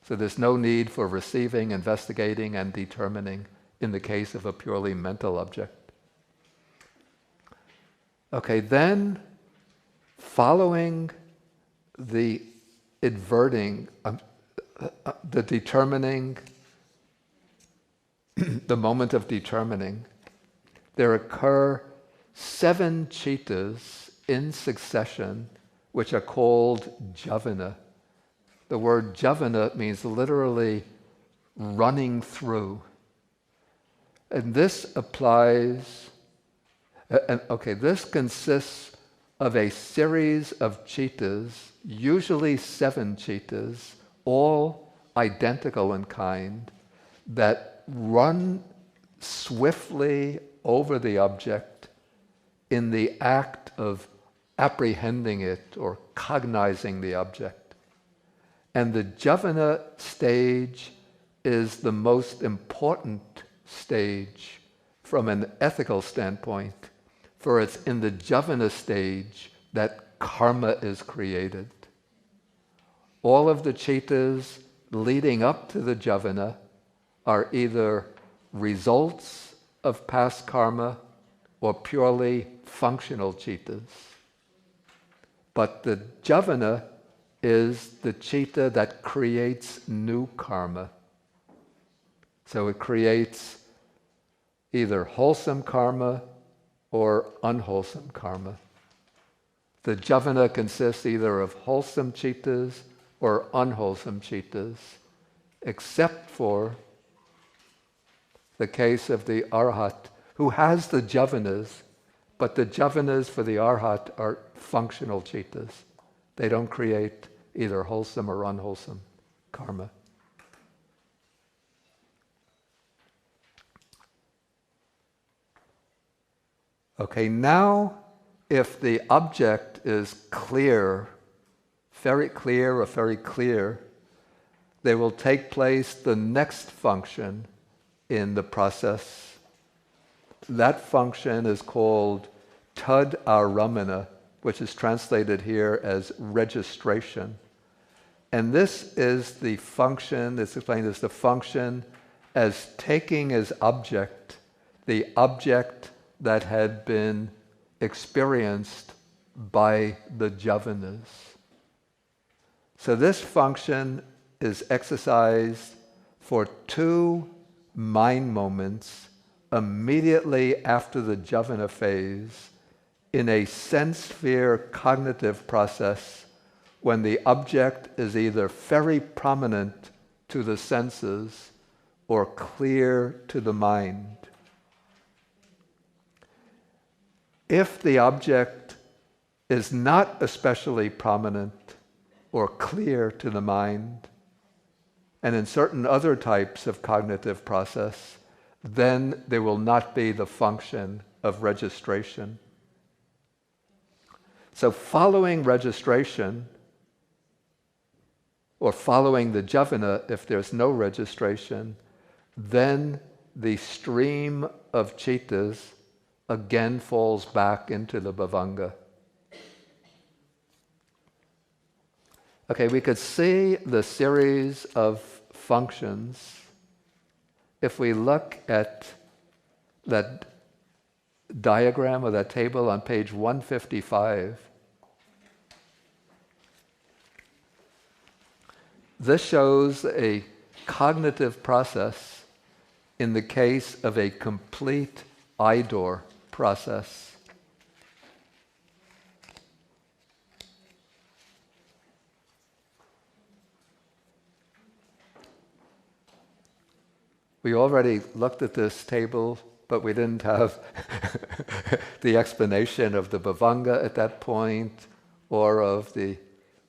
So there's no need for receiving, investigating, and determining in the case of a purely mental object. Okay, then following the adverting, the determining, the moment of determining, there occur 7 cittas in succession, which are called javana. The word javana means literally running through. And this applies, this consists of a series of cittas, usually 7 cittas, all identical in kind, that run swiftly over the object in the act of apprehending it or cognizing the object. And the javana stage is the most important stage from an ethical standpoint, for it's in the javana stage that karma is created. All of the cittas leading up to the javana are either results of past karma or purely functional cittas. But the javana is the citta that creates new karma. So it creates either wholesome karma or unwholesome karma. The javana consists either of wholesome cittas or unwholesome cittas, except for the case of the arhat, who has the javanas, but the javanas for the arhat are functional cittas. They don't create either wholesome or unwholesome karma. Okay, now if the object is clear, very clear or very clear, there will take place the next function in the process. That function is called tad aramana, which is translated here as registration. And this is the function, it's explained as the function as taking as object the object that had been experienced by the jhavanas. So this function is exercised for 2 mind moments immediately after the jhavana phase in a sense sphere cognitive process when the object is either very prominent to the senses or clear to the mind. If the object is not especially prominent or clear to the mind, and in certain other types of cognitive process, then there will not be the function of registration. So following registration, or following the jhavana, if there's no registration, then the stream of chittas again falls back into the bhavanga. Okay, we could see the series of functions if we look at that diagram or that table on page 155. This shows a cognitive process in the case of a complete I-door process. We already looked at this table, but we didn't have the explanation of the bhavanga at that point, or of the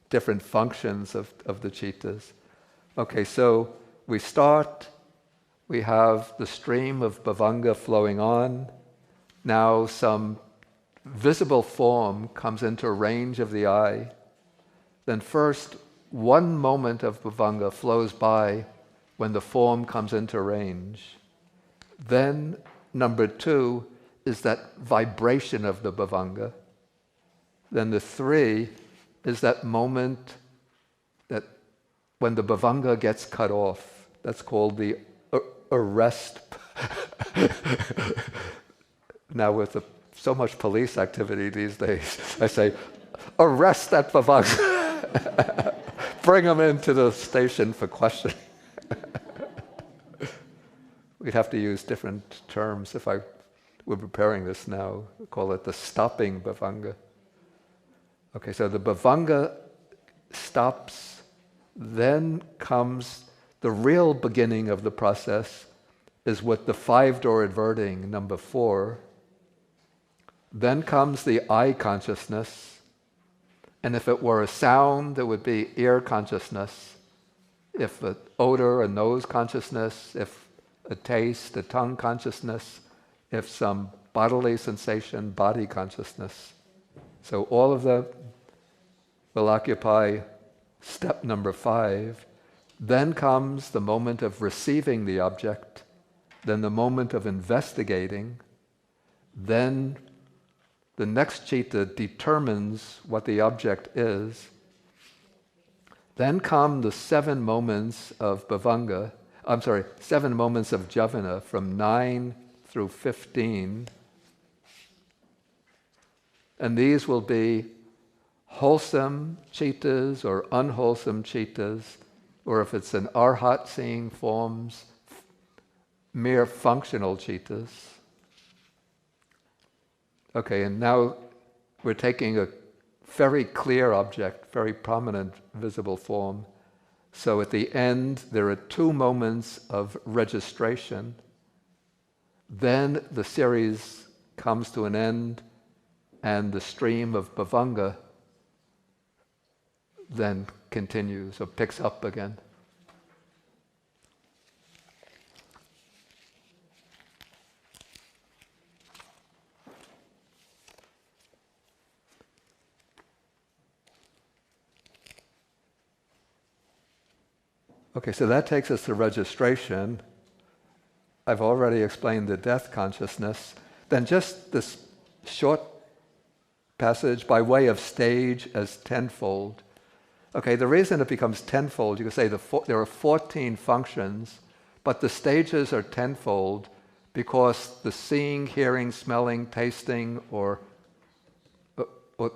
different functions of the chittas. Okay, so we start, we have the stream of bhavanga flowing on. Now some visible form comes into range of the eye. Then first, 1 moment of bhavanga flows by when the form comes into range. Then, number 2 is that vibration of the bhavanga. Then the 3 is that moment that when the bhavanga gets cut off. That's called the arrest. Now with so much police activity these days, I say, arrest that bhavanga. Bring them into the station for questioning. We'd have to use different terms if I were preparing this now. We call it the stopping bhavanga. Okay, so the bhavanga stops, then comes the real beginning of the process is with the 5-door adverting, number 4. Then comes the eye consciousness, and if it were a sound, it would be ear consciousness. If an odor, a nose consciousness. If a taste, a tongue consciousness. If some bodily sensation, body consciousness. So all of them will occupy step number 5. Then comes the moment of receiving the object, then the moment of investigating, then the next citta determines what the object is. Then come the 7 moments of bhavanga, 7 moments of jhavana from 9 through 15. And these will be wholesome chittas or unwholesome chittas, or if it's an arhat seeing forms, mere functional chittas. Okay, and now we're taking a very clear object, very prominent visible form. So at the end, there are 2 moments of registration. Then the series comes to an end, and the stream of bhavanga then continues or picks up again. Okay, so that takes us to registration. I've already explained the death consciousness. Then just this short passage by way of stage as tenfold. Okay, the reason it becomes tenfold, you can say there are 14 functions, but the stages are tenfold because the seeing, hearing, smelling, tasting, or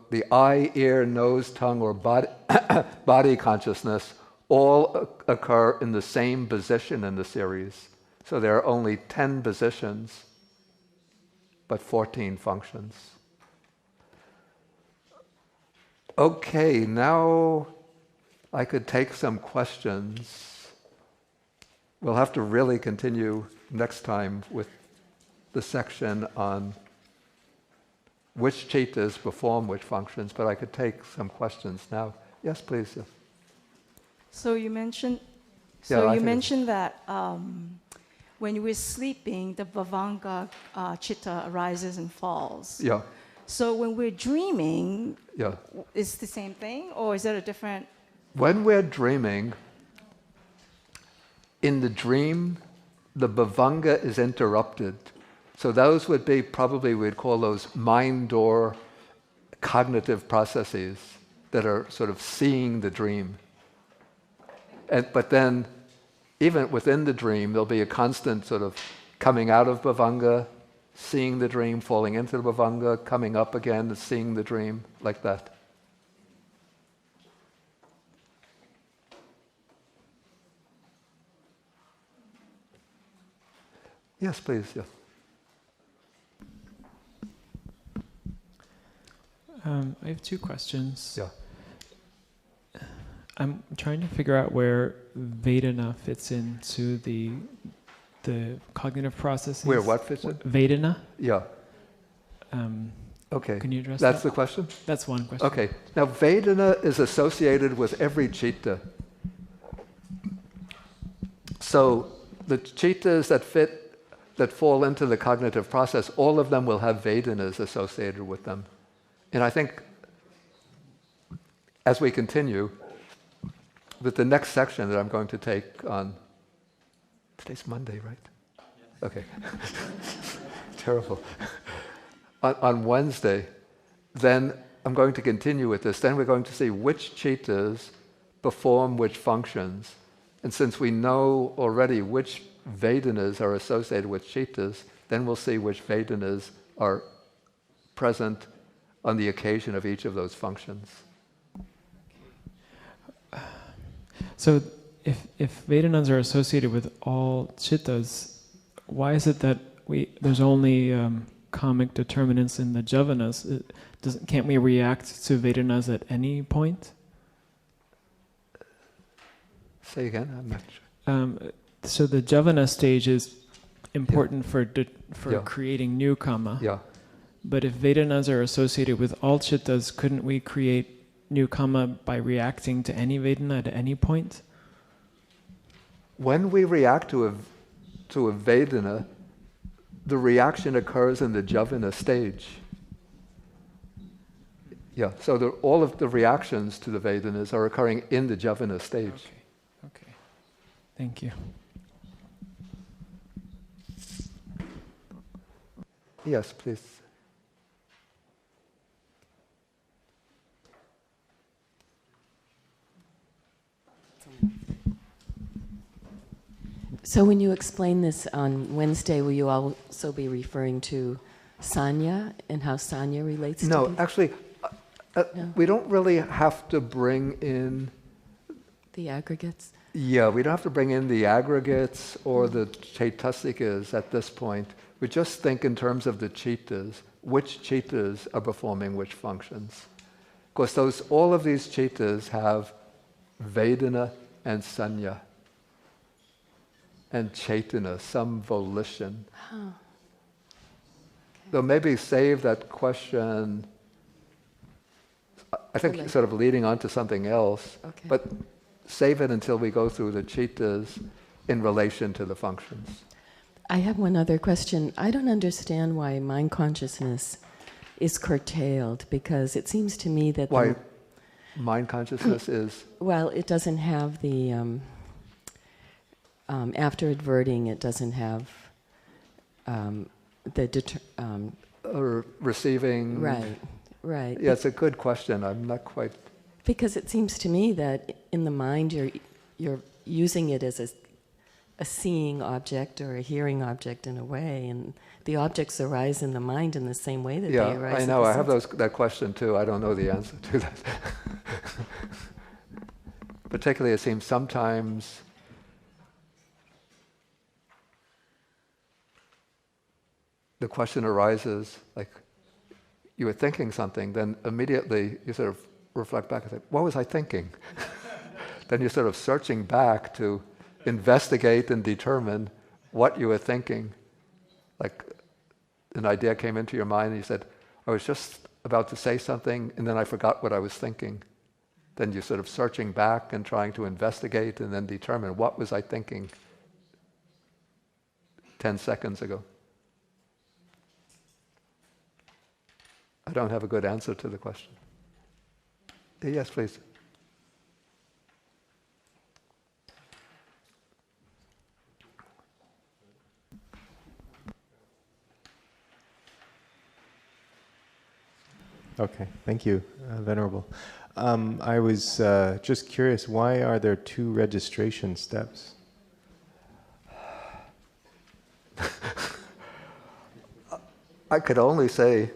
the eye, ear, nose, tongue, or body consciousness all occur in the same position in the series. So there are only 10 positions, but 14 functions. Okay, now I could take some questions. We'll have to really continue next time with the section on which chaitas perform which functions, but I could take some questions now. Yes, please. Yes. So you mentioned that when we're sleeping, the Bhavanga chitta arises and falls. Yeah. So when we're dreaming, yeah, is the same thing, or is that a different? When we're dreaming, in the dream, the Bhavanga is interrupted. So those would be probably, we'd call those mind door cognitive processes that are sort of seeing the dream. But then, even within the dream, there'll be a constant sort of coming out of Bhavanga, seeing the dream, falling into the Bhavanga, coming up again, seeing the dream, like that. Yes, please. Yeah. I have two questions. Yeah. I'm trying to figure out where Vedana fits into the cognitive processes. Where what fits in? Vedana. Yeah. Okay. Can you address That's that? the question? That's one question. Okay. Now, Vedana is associated with every citta. So the cittas that fall into the cognitive process, all of them will have Vedanas associated with them. And I think as we continue, with the next section that I'm going to take on, today's Monday, right? Yes. Okay. Terrible. On Wednesday, then I'm going to continue with this. Then we're going to see which cittas perform which functions. And since we know already which Vedanas are associated with cittas, then we'll see which Vedanas are present on the occasion of each of those functions. So if Vedanas are associated with all cittas, why is it that there's only karmic determinants in the javanas? Can't we react to Vedanas at any point? Say again, I'm not sure. So the javana stage is important for creating new karma. Yeah. But if Vedanas are associated with all cittas, couldn't we create new karma by reacting to any Vedana at any point? When we react to a Vedana, the reaction occurs in the javana stage. Yeah, so all of the reactions to the Vedanas are occurring in the javana stage. Okay. Thank you. Yes, please. So when you explain this on Wednesday, will you also be referring to sanya and how sanya relates to No, actually, we don't really have to bring in the aggregates. Yeah, we don't have to bring in the aggregates or the chaitasikas at this point. We just think in terms of the cittas, which cittas are performing which functions. Of course, all of these cittas have Vedana and sanya and chaitana, some volition. Huh. Okay. So maybe save that question, I think sort of leading on to something else, okay. But save it until we go through the cittas in relation to the functions. I have one other question. I don't understand why mind consciousness is curtailed, because it seems to me that... Why mind consciousness is... Well, it doesn't have the... after adverting, it doesn't have receiving... Right. Yeah, it's a good question. I'm not quite... Because it seems to me that in the mind you're using it as a seeing object or a hearing object in a way, and the objects arise in the mind in the same way that they arise. Yeah, I know. I have that question too. I don't know the answer to that. Particularly, it seems sometimes the question arises, like you were thinking something, then immediately you sort of reflect back and say, what was I thinking? Then you're sort of searching back to investigate and determine what you were thinking. Like an idea came into your mind and you said, I was just about to say something and then I forgot what I was thinking. Then you're sort of searching back and trying to investigate and then determine what was I thinking 10 seconds ago. I don't have a good answer to the question. Yes, please. Okay, thank you, Venerable. I was just curious, why are there 2 registration steps? I could only say,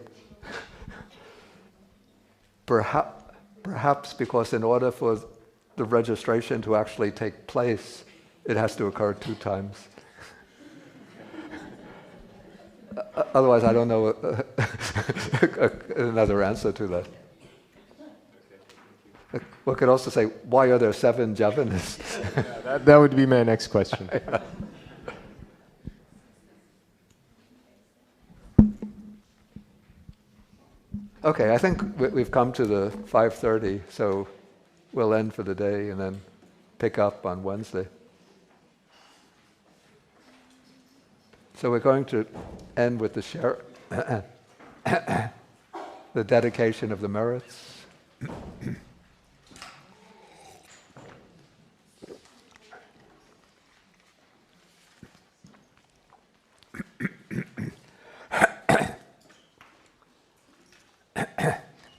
perhaps because in order for the registration to actually take place, it has to occur 2 times. Otherwise, I don't know another answer to that. We could also say, why are there 7 javanas? Yeah, that would be my next question. Yeah. Okay, I think we've come to the 5:30, so we'll end for the day and then pick up on Wednesday. So we're going to end with the the dedication of the merits.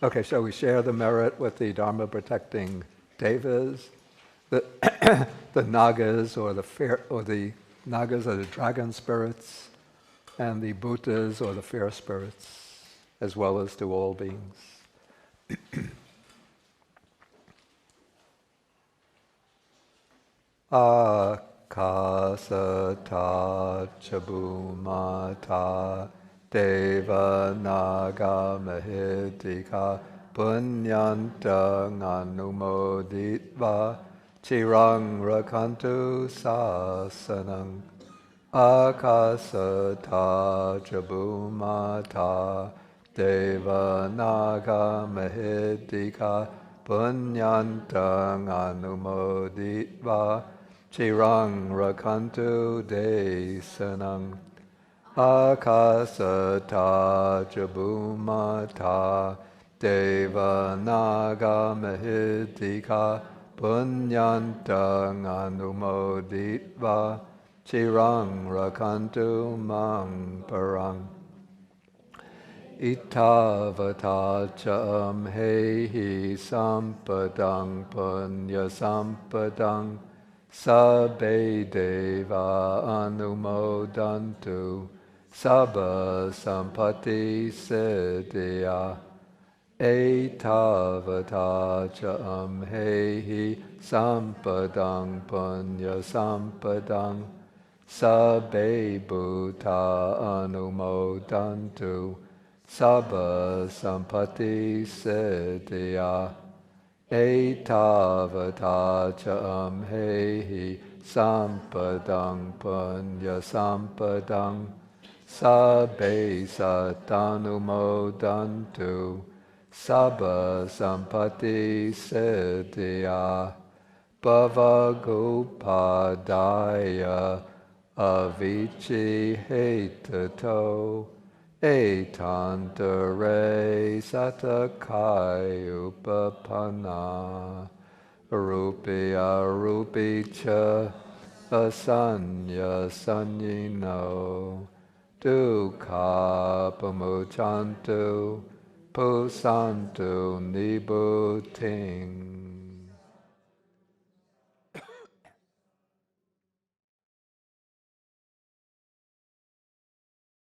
Okay, so we share the merit with the Dharma protecting devas, the nagas or the nagas are the dragon spirits, and the bhutas or the fair spirits, as well as to all beings. Akasata chabumata deva naga mahitika punyantang anumoditva chirang rakantu sasanang. Akasata chabumata deva naga mahitika punyantang anumoditva chirang rakantu desanang. Akasata chabumata deva naga mahitika punyantang anumoditva chirang rakantu mang parang. Itavata cham hehi sampadang punya sampadang sabbe deva anumodantu sabba sampati siddhya. Etavata cham hehi sampadang punya sampadang sabbe bhuta anumodantu sabba sampati siddhya. Etavata cham hehi sampadang punya sampadang sabbe satanumodantu sabba sampati siddhya. Bhavagopadaya avici hetato etantare satakai upapana rupya rupicha asanya sanyino dukkha pamuchantu pusantu nibbutiং